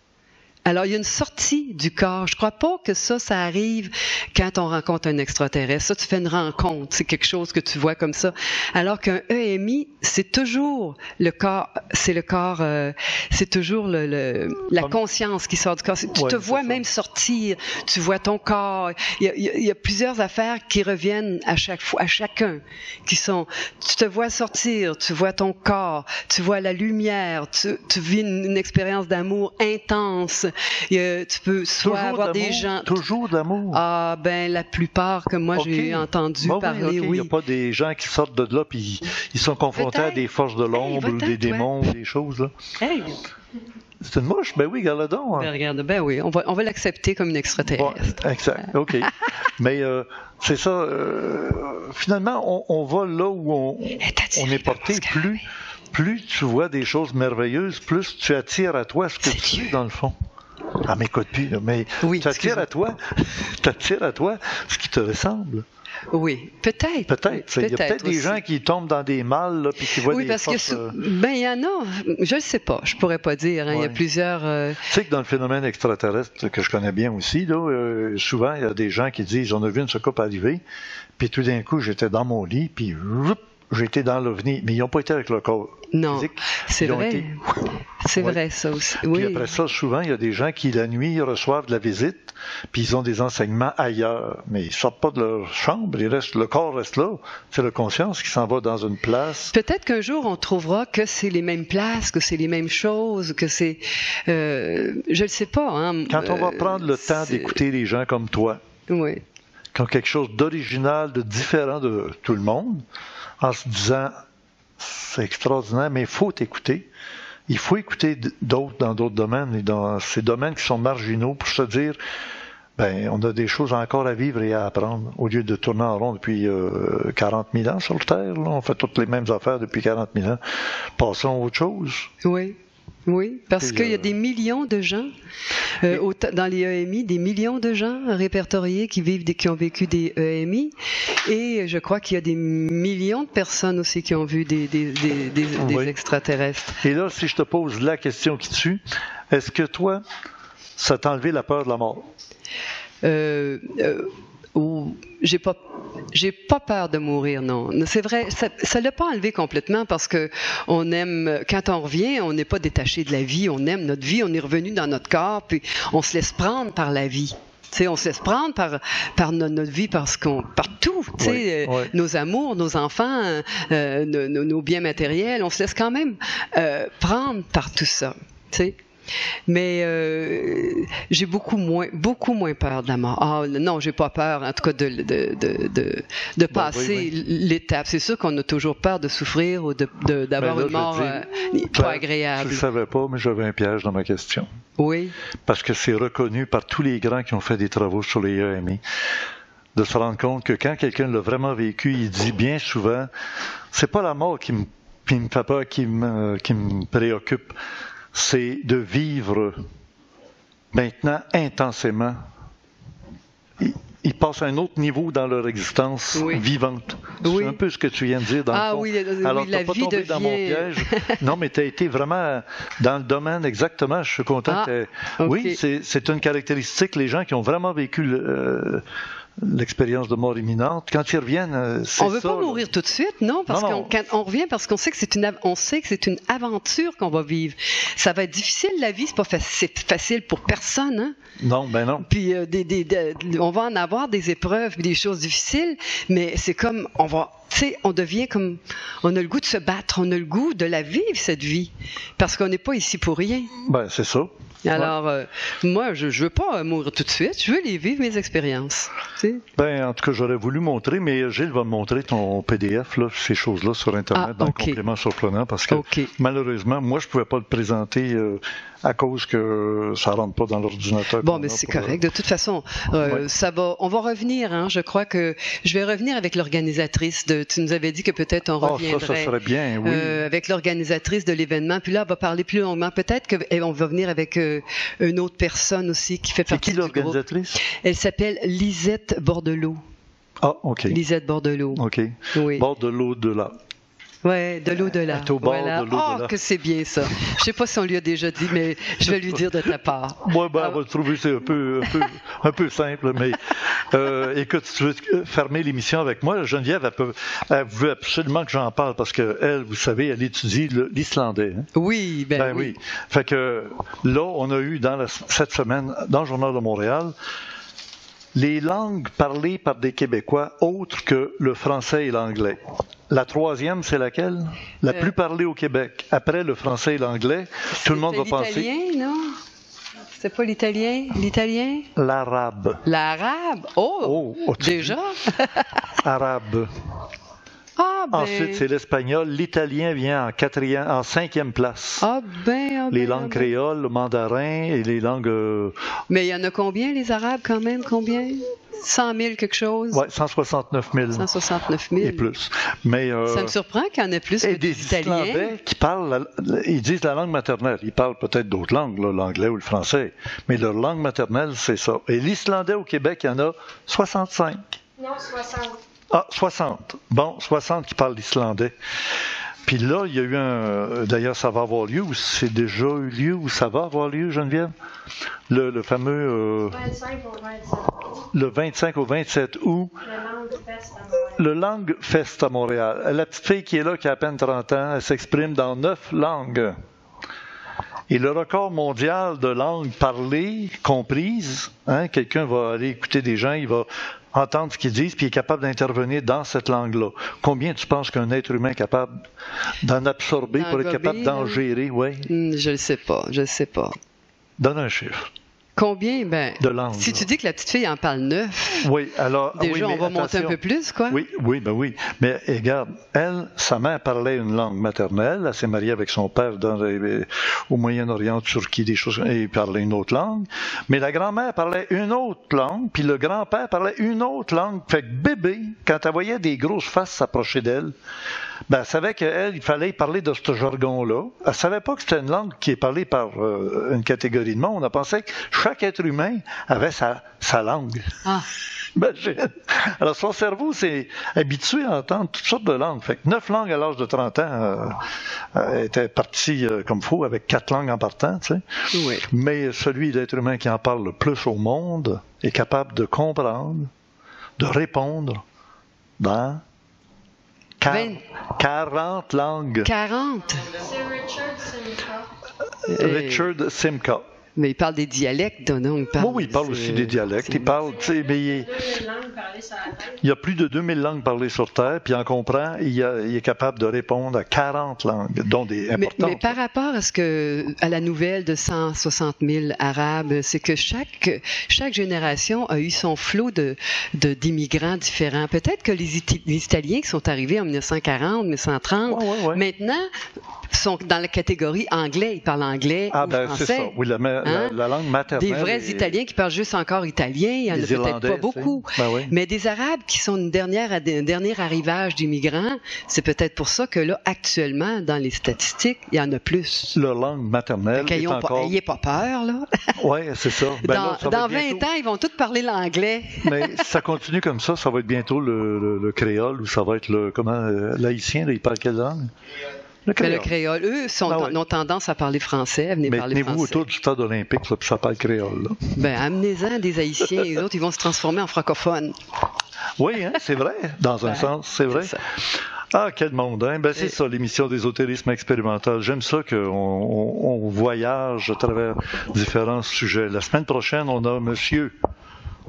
Alors, il y a une sortie du corps. Je crois pas que ça arrive quand on rencontre un extraterrestre. Ça, tu fais une rencontre. C'est quelque chose que tu vois comme ça. Alors qu'un EMI, c'est toujours le corps, c'est toujours la conscience qui sort du corps. Tu te vois même sortir. Tu vois ton corps. Il y a plusieurs affaires qui reviennent à chaque fois, à chacun, qui sont, tu te vois sortir, tu vois ton corps, tu vois la lumière, tu vis une expérience d'amour intense. Tu peux soit toujours avoir des gens... Toujours d'amour? Ah, ben, la plupart que moi j'ai entendu parler, oui. Il n'y a pas des gens qui sortent de là puis ils sont confrontés à des forces de l'ombre ou des démons ou des choses, là. Hey. C'est une mouche? Ben oui, regarde-donc. Ben, regarde, ben oui, on va l'accepter comme une extraterrestre. Bon, exact, OK. Mais c'est ça, finalement, on va là où on est porté. Plus tu vois des choses merveilleuses, plus tu attires à toi ce que tu es dans le fond. Ah, m'écoute plus, mais tu attires à toi ce qui te ressemble. Oui, peut-être. Il y a peut-être des gens qui tombent dans des malles, là, puis qui voient des forces... Ben, il y en a. Je ne sais pas. Je pourrais pas dire. Hein, il y a plusieurs... Tu sais que dans le phénomène extraterrestre, que je connais bien aussi, là, souvent, il y a des gens qui disent, on a vu une soucoupe arriver, puis tout d'un coup, j'étais dans mon lit, puis... J'ai été dans l'OVNI, mais ils n'ont pas été avec le corps physique. C'est vrai. C'est vrai, ça aussi. Oui. Puis après ça, souvent, il y a des gens qui, la nuit, reçoivent de la visite, puis ils ont des enseignements ailleurs. Mais ils ne sortent pas de leur chambre, le corps reste là. C'est la conscience qui s'en va dans une place. Peut-être qu'un jour, on trouvera que c'est les mêmes places, que c'est les mêmes choses, que c'est... je ne sais pas. Hein, quand on va prendre le temps d'écouter les gens comme toi, qui ont quelque chose d'original, de différent de tout le monde, en se disant, c'est extraordinaire, mais il faut t'écouter. Il faut écouter d'autres dans d'autres domaines, et dans ces domaines qui sont marginaux, pour se dire, ben, on a des choses encore à vivre et à apprendre. Au lieu de tourner en rond depuis 40 000 ans sur Terre, là, on fait toutes les mêmes affaires depuis 40 000 ans. Passons à autre chose. Oui. Oui, parce qu'il y a des millions de gens, dans les EMI, des millions de gens répertoriés qui ont vécu des EMI, et je crois qu'il y a des millions de personnes aussi qui ont vu des extraterrestres. Et là, si je te pose la question qui tue, est-ce que toi, ça t'a enlevé la peur de la mort? J'ai pas peur de mourir, non. C'est vrai, ça l'a pas enlevé complètement parce que on aime, quand on revient, on n'est pas détaché de la vie, on aime notre vie, on est revenu dans notre corps, puis on se laisse prendre par la vie. T'sais, on se laisse prendre par notre vie par tout, nos amours, nos enfants, nos biens matériels, on se laisse quand même prendre par tout ça, t'sais. Mais j'ai beaucoup moins peur de la mort. Ah non, j'ai pas peur, en tout cas, de passer l'étape. C'est sûr qu'on a toujours peur de souffrir ou d'avoir une mort pas agréable. Je ne savais pas, mais j'avais un piège dans ma question. Oui. Parce que c'est reconnu par tous les grands qui ont fait des travaux sur les EMI, de se rendre compte que quand quelqu'un l'a vraiment vécu, il dit bien souvent, c'est pas la mort qui me fait peur, qui me préoccupe. C'est de vivre maintenant intensément. Ils passent à un autre niveau dans leur existence vivante. C'est un peu ce que tu viens de dire dans le fond. Oui, alors, la pas vie tombé devient... dans mon piège. Non, mais tu as été vraiment dans le domaine exactement. Je suis content. Oui, c'est une caractéristique. Les gens qui ont vraiment vécu l'expérience de mort imminente, quand ils reviennent, c'est ça. On veut pas mourir tout de suite, non, parce quand on revient, parce qu'on sait que c'est une aventure qu'on va vivre. Ça va être difficile, la vie, c'est facile pour personne, hein. Non, ben non. Puis on va en avoir des épreuves, des choses difficiles, mais c'est comme on devient comme, on a le goût de se battre, on a le goût de la vivre, cette vie, parce qu'on n'est pas ici pour rien. Ben, c'est ça. Alors, moi, je veux pas mourir tout de suite, je veux les vivre, mes expériences. T'sais. Ben, en tout cas, j'aurais voulu montrer, mais Gilles va me montrer ton PDF, là, ces choses-là sur Internet, dans le complément surprenant, parce que malheureusement, moi, je pouvais pas le présenter à cause que ça rentre pas dans l'ordinateur. Bon, mais c'est correct. De toute façon, on va revenir, hein. Je crois que je vais revenir avec l'organisatrice tu nous avais dit que peut-être on reviendrait. Ça serait bien, oui. Avec l'organisatrice de l'événement. Puis là, on va parler plus longuement. Peut-être qu'on va venir avec une autre personne aussi qui fait partie du groupe. C'est qui l'organisatrice? Elle s'appelle Lisette Bordelot. Ah, OK. Lisette Bordelot. OK. Oui. Bordelot de là. Oui, de l'au-delà. Voilà. Oh, que c'est bien ça. Je sais pas si on lui a déjà dit, mais je vais lui dire de ta part. Moi, on va trouver c'est un peu simple, mais écoute, tu veux fermer l'émission avec moi? Geneviève, elle veut absolument que j'en parle parce qu'elle, vous savez, elle étudie l'islandais. Hein? Oui, ben oui. Fait que là, on a eu cette semaine, dans le Journal de Montréal, les langues parlées par des Québécois autres que le français et l'anglais. La troisième, c'est laquelle? La plus parlée au Québec. Après le français et l'anglais, tout le monde va penser... L'italien, non? C'est pas l'italien? L'italien? L'arabe. L'arabe? Oh déjà? Arabe. Ah, ben... Ensuite, c'est l'espagnol. L'italien vient en cinquième place. Les langues créoles, le mandarin et les langues... Mais il y en a combien, les Arabes, quand même? Combien? 100 000 quelque chose? Oui, 169 000. 169 000. Et plus. Mais, ça me surprend qu'il y en ait plus que des Italiens. Islandais qui parlent, ils disent la langue maternelle. Ils parlent peut-être d'autres langues, là, l'anglais ou le français. Mais leur langue maternelle, c'est ça. Et l'islandais au Québec, il y en a 65. Non, 60. Ah, 60. Bon, 60 qui parlent l'islandais. Puis là, il y a eu d'ailleurs, ça va avoir lieu, ou c'est déjà eu lieu, ou ça va avoir lieu, Geneviève? Le fameux... 25 au 27. Le 25 au 27 août. Le Langue Fest à Montréal. La petite fille qui est là, qui a à peine 30 ans, elle s'exprime dans 9 langues. Et le record mondial de langues parlées, comprises, hein, quelqu'un va aller écouter des gens, il va entendre ce qu'ils disent, puis il est capable d'intervenir dans cette langue-là. Combien tu penses qu'un être humain est capable d'en absorber pour être capable d'en gérer? Ouais. Je ne sais pas, Donne un chiffre. Combien? De langues. Si tu dis que la petite fille en parle 9, oui, alors, déjà, on va monter un peu plus, quoi. Oui, oui. Mais regarde, elle, sa mère parlait une langue maternelle. Elle s'est mariée avec son père au Moyen-Orient, Turquie, des choses, et il parlait une autre langue. Mais la grand-mère parlait une autre langue, puis le grand-père parlait une autre langue. Fait que bébé, quand elle voyait des grosses faces s'approcher d'elle, elle savait qu'elle, il fallait parler de ce jargon-là. Elle savait pas que c'était une langue qui est parlée par une catégorie de monde. Elle pensait que chaque être humain avait sa langue. Ah. Imagine. Alors, son cerveau s'est habitué à entendre toutes sortes de langues. Fait que 9 langues à l'âge de 30 ans était parti comme faux, avec 4 langues en partant, tu sais. Oui. Mais celui d'être humain qui en parle le plus au monde est capable de comprendre, de répondre dans 40 langues. 40? C'est Richard Simca. Richard Simca. Mais il parle des dialectes, donc. Oui, il parle aussi des dialectes. Il parle, tu sais, mais il y a plus de 2000 langues parlées sur Terre, puis en comprend, il est capable de répondre à 40 langues, dont des importantes. Mais par rapport à la nouvelle de 160 000 Arabes, c'est que chaque génération a eu son flot d'immigrants différents. Peut-être que les Italiens qui sont arrivés en 1940, 1930, maintenant sont dans la catégorie anglais. Ils parlent anglais ou français. C'est ça. Oui, la langue maternelle. Des vrais Italiens qui parlent juste encore italien, il n'y en a peut-être pas beaucoup. Oui. Mais des Arabes qui sont un dernier arrivage d'immigrants, c'est peut-être pour ça que là, actuellement, dans les statistiques, il y en a plus. Leur langue maternelle est encore... N'ayez pas peur, là. Oui, c'est ça. Dans 20 ans, ils vont tous parler l'anglais. Mais si ça continue comme ça va être bientôt le créole, ou ça va être l'haïtien, ils parlent quelle langue? Le créole. Eux ont tendance à parler français, à venir parler français. Tenez-vous autour du stade olympique, là, puis ça parle créole. Là. Amenez-en des Haïtiens et les autres, ils vont se transformer en francophones. Oui, hein, c'est vrai, dans un sens, c'est vrai. Ah, quel monde, hein? C'est ça, l'émission d'ésotérisme expérimental. J'aime ça qu'on voyage à travers différents sujets. La semaine prochaine, on a monsieur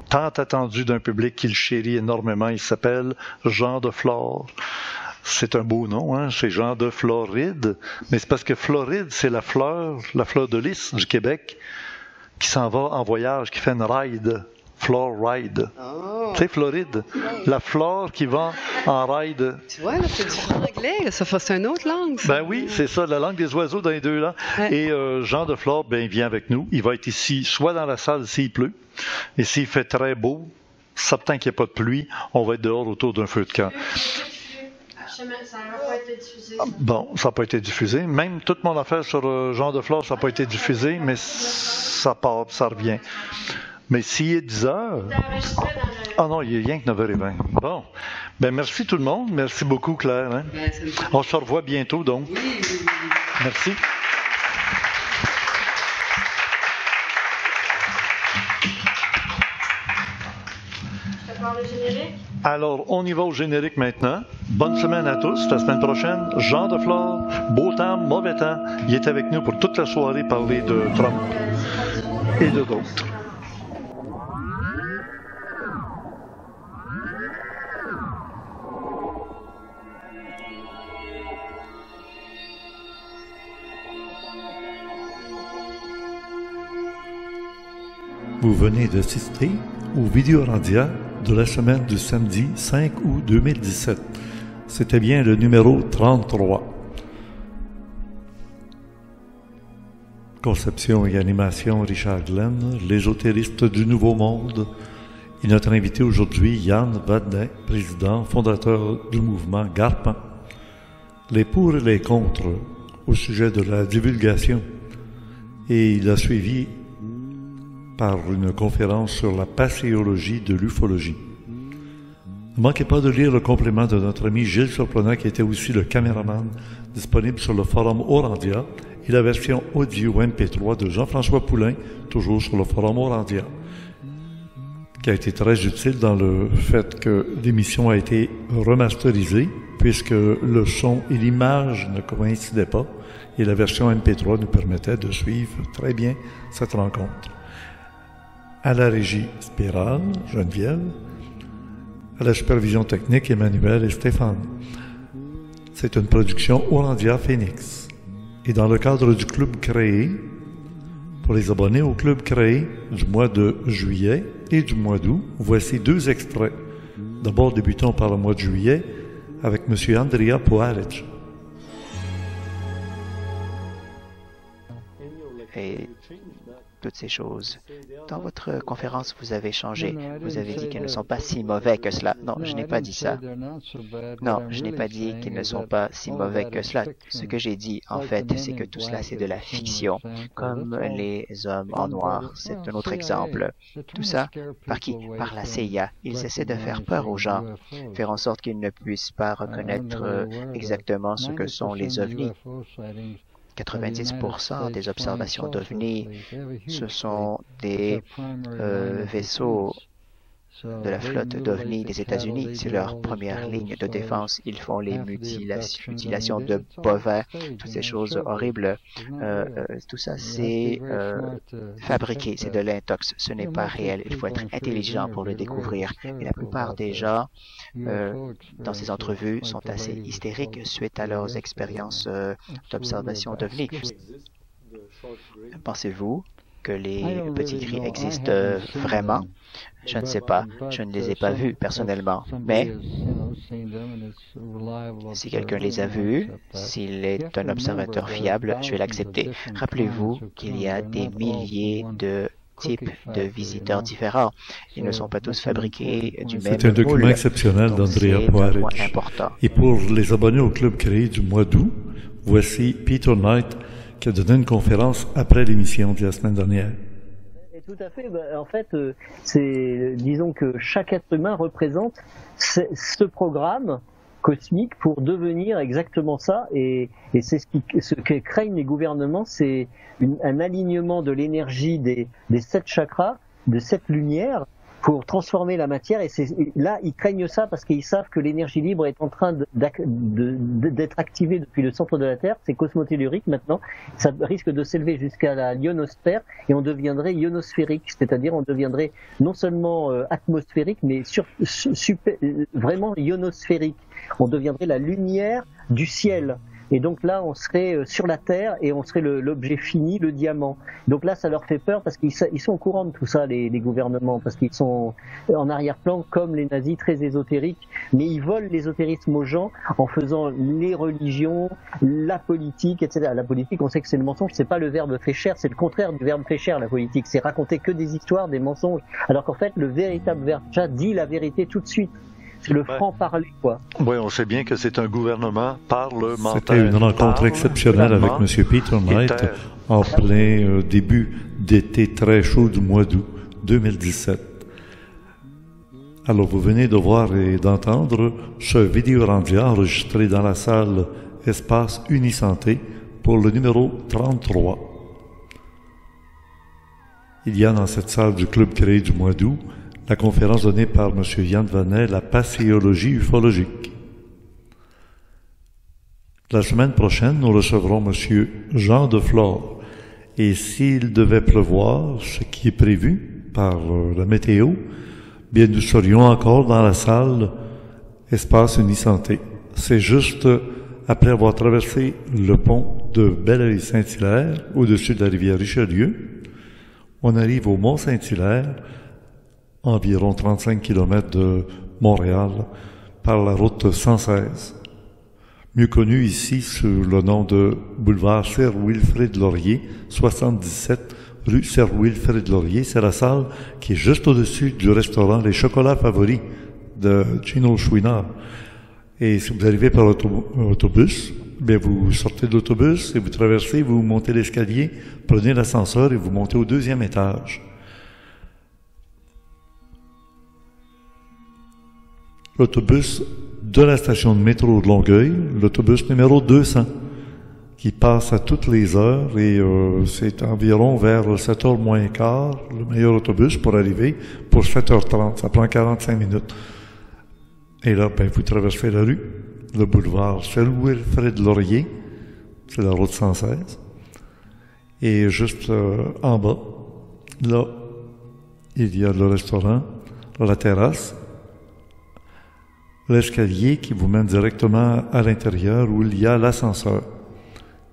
tant attendu d'un public qui le chérit énormément. Il s'appelle Jean de Flore. C'est un beau nom, hein? C'est Jean de Floride. Mais c'est parce que Floride, c'est la fleur de lys du Québec, qui s'en va en voyage, qui fait une ride. Flore ride. Oh. Tu sais, Floride. La flore qui va en ride. Tu vois, là, c'est du franglais, ça c'est une autre langue. Ça. Oui, c'est ça, la langue des oiseaux dans les deux langues. Ouais. Et Jean de Flore, il vient avec nous. Il va être ici, soit dans la salle s'il pleut, et s'il fait très beau, certain qu'il n'y a pas de pluie, on va être dehors autour d'un feu de camp. Ça n'a pas été diffusé. Bon, ça n'a pas été diffusé. Même toute mon affaire sur Jean de Flore, ça n'a pas été diffusé, mais ça part, ça revient. Mais s'il est 10 heures... Ah non, il est rien que 9h20. Bon. Merci tout le monde. Merci beaucoup, Claire. Hein? On se revoit bientôt, donc. Merci. Je te parle de générique? Alors, on y va au générique maintenant. Bonne semaine à tous. La semaine prochaine, Jean de Flore, beau temps, mauvais temps. Il est avec nous pour toute la soirée parler de Trump et de d'autres. Vous venez d'assister au Vidéorandia de la semaine du samedi 5 août 2017. C'était bien le numéro 33. Conception et animation Richard Glenn, l'ésotériste du Nouveau Monde. Et notre invité aujourd'hui, Yann Vadnet, président, fondateur du mouvement Garpan. Les pour et les contre au sujet de la divulgation. Et il a suivi par une conférence sur la passéologie de l'ufologie. Ne manquez pas de lire le complément de notre ami Gilles Surprenant, qui était aussi le caméraman, disponible sur le forum Orandia, et la version audio MP3 de Jean-François Poulain, toujours sur le forum Orandia, qui a été très utile dans le fait que l'émission a été remasterisée, puisque le son et l'image ne coïncidaient pas, et la version MP3 nous permettait de suivre très bien cette rencontre. À la régie Spirale, Geneviève. À la supervision technique, Emmanuel et Stéphane. C'est une production Orandia Phoenix. Et dans le cadre du club créé Pour les abonnés au club créé du mois de juillet et du mois d'août, voici 2 extraits. D'abord, débutons par le mois de juillet avec M. Andrija Puharic. Et toutes ces choses. Dans votre conférence, vous avez changé. Vous avez dit qu'ils ne sont pas si mauvais que cela. Non, je n'ai pas dit ça. Non, je n'ai pas dit qu'ils ne sont pas si mauvais que cela. Ce que j'ai dit, en fait, c'est que tout cela, c'est de la fiction. Comme les hommes en noir, c'est un autre exemple. Tout ça, par qui? Par la CIA. Ils essaient de faire peur aux gens, faire en sorte qu'ils ne puissent pas reconnaître exactement ce que sont les ovnis. 90% des observations d'OVNI, ce sont des vaisseaux de la flotte d'OVNI des États-Unis. C'est leur première ligne de défense. Ils font les mutilations de bovins, toutes ces choses horribles. Tout ça, c'est fabriqué, c'est de l'intox. Ce n'est pas réel. Il faut être intelligent pour le découvrir. Et la plupart des gens, dans ces entrevues, sont assez hystériques suite à leurs expériences d'observation d'OVNI. Pensez-vous que les petits gris existent vraiment? Je ne sais pas. Je ne les ai pas vus personnellement. Mais si quelqu'un les a vus, s'il est un observateur fiable, je vais l'accepter. Rappelez-vous qu'il y a des milliers de types de visiteurs différents. Ils ne sont pas tous fabriqués du même moule. C'est un document exceptionnel d'Andrija Puharic. Et pour les abonnés au club créé du mois d'août, voici Peter Knight qui a donné une conférence après l'émission de la semaine dernière. Tout à fait. En fait, disons que chaque être humain représente ce programme cosmique pour devenir exactement ça. Et c'est ce que craignent les gouvernements, c'est un alignement de l'énergie des 7 chakras, de 7 lumières, pour transformer la matière. Et là, ils craignent ça parce qu'ils savent que l'énergie libre est en train d'être activée depuis le centre de la Terre. C'est cosmotellurique maintenant. Ça risque de s'élever jusqu'à la ionosphère et on deviendrait ionosphérique, c'est-à-dire on deviendrait non seulement atmosphérique, mais vraiment ionosphérique. On deviendrait la lumière du ciel. Et donc là, on serait sur la Terre et on serait l'objet fini, le diamant. Donc là, ça leur fait peur parce qu'ils sont au courant de tout ça, les gouvernements, parce qu'ils sont en arrière-plan comme les nazis, très ésotériques. Mais ils volent l'ésotérisme aux gens en faisant les religions, la politique, etc. La politique, on sait que c'est le mensonge, c'est pas le verbe fait chair, c'est le contraire du verbe fait chair, la politique. C'est raconter que des histoires, des mensonges. Alors qu'en fait, le véritable verbe chat dit la vérité tout de suite. C'est le franc-parler, quoi. Oui, on sait bien que c'est un gouvernement parlementaire. C'était une rencontre exceptionnelle avec M. Peter Knight en plein début d'été très chaud du mois d'août 2017. Alors, vous venez de voir et d'entendre ce vidéo rendu enregistré dans la salle Espace Unisanté pour le numéro 33. Il y a dans cette salle du club créé du mois d'août la conférence donnée par M. Yann Vanet, la passéologie ufologique. La semaine prochaine, nous recevrons M. Jean Deflore. Et s'il devait pleuvoir, ce qui est prévu par la météo, bien nous serions encore dans la salle Espace Unisanté. C'est juste après avoir traversé le pont de Belleuil-Saint-Hilaire, au-dessus de la rivière Richelieu. On arrive au Mont-Saint-Hilaire, environ 35 km de Montréal, par la route 116, mieux connue ici sous le nom de boulevard Sir Wilfrid Laurier, 77 rue Sir Wilfrid Laurier. C'est la salle qui est juste au-dessus du restaurant Les Chocolats Favoris de Gino Chouinard. Et si vous arrivez par autobus, bien vous sortez de l'autobus et vous traversez, vous montez l'escalier, prenez l'ascenseur et vous montez au 2e étage. L'autobus de la station de métro de Longueuil, l'autobus numéro 200, qui passe à toutes les heures et c'est environ vers 7h moins quart, le meilleur autobus pour arriver pour 7h30. Ça prend 45 minutes. Et là, ben, vous traversez la rue, le boulevard Sir Wilfrid Laurier, c'est la route 116. Et juste en bas, là, il y a le restaurant, la terrasse, l'escalier qui vous mène directement à l'intérieur où il y a l'ascenseur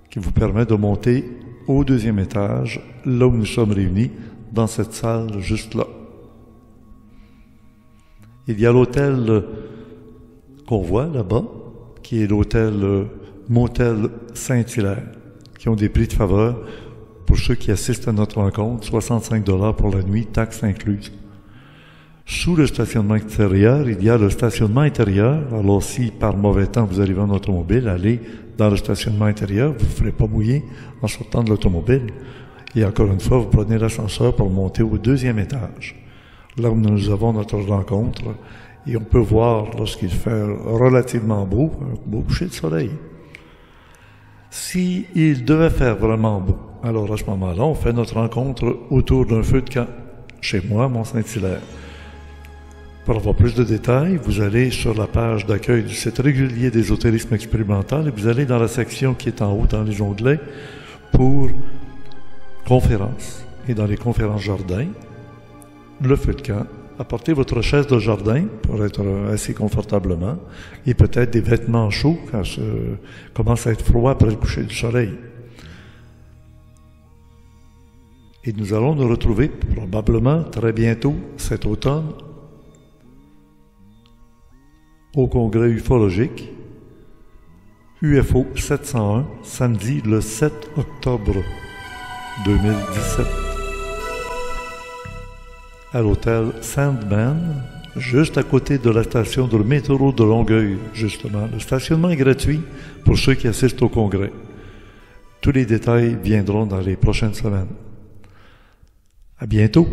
qui vous permet de monter au deuxième étage, là où nous sommes réunis, dans cette salle juste là. Il y a l'hôtel qu'on voit là-bas, qui est l'hôtel Motel Saint-Hilaire, qui ont des prix de faveur pour ceux qui assistent à notre rencontre, 65 $ pour la nuit, taxes incluses. Sous le stationnement extérieur, il y a le stationnement intérieur. Alors si par mauvais temps vous arrivez en automobile, allez dans le stationnement intérieur, vous ne vous ferez pas mouiller en sortant de l'automobile. Et encore une fois, vous prenez l'ascenseur pour monter au deuxième étage, là où nous avons notre rencontre. Et on peut voir, lorsqu'il fait relativement beau, un beau coucher de soleil. S'il devait faire vraiment beau, alors à ce moment-là, on fait notre rencontre autour d'un feu de camp, chez moi, Mont-Saint-Hilaire. Pour avoir plus de détails, vous allez sur la page d'accueil du site régulier d'ésotérisme expérimental et vous allez dans la section qui est en haut dans les onglets pour conférences. Et dans les conférences jardin, le feu de camp, apportez votre chaise de jardin pour être assis confortablement et peut-être des vêtements chauds quand ça commence à être froid après le coucher du soleil. Et nous allons nous retrouver probablement très bientôt cet automne au congrès ufologique UFO 701, samedi le 7 octobre 2017, à l'hôtel Sandman, juste à côté de la station de métro de Longueuil, justement. Le stationnement est gratuit pour ceux qui assistent au congrès. Tous les détails viendront dans les prochaines semaines. À bientôt!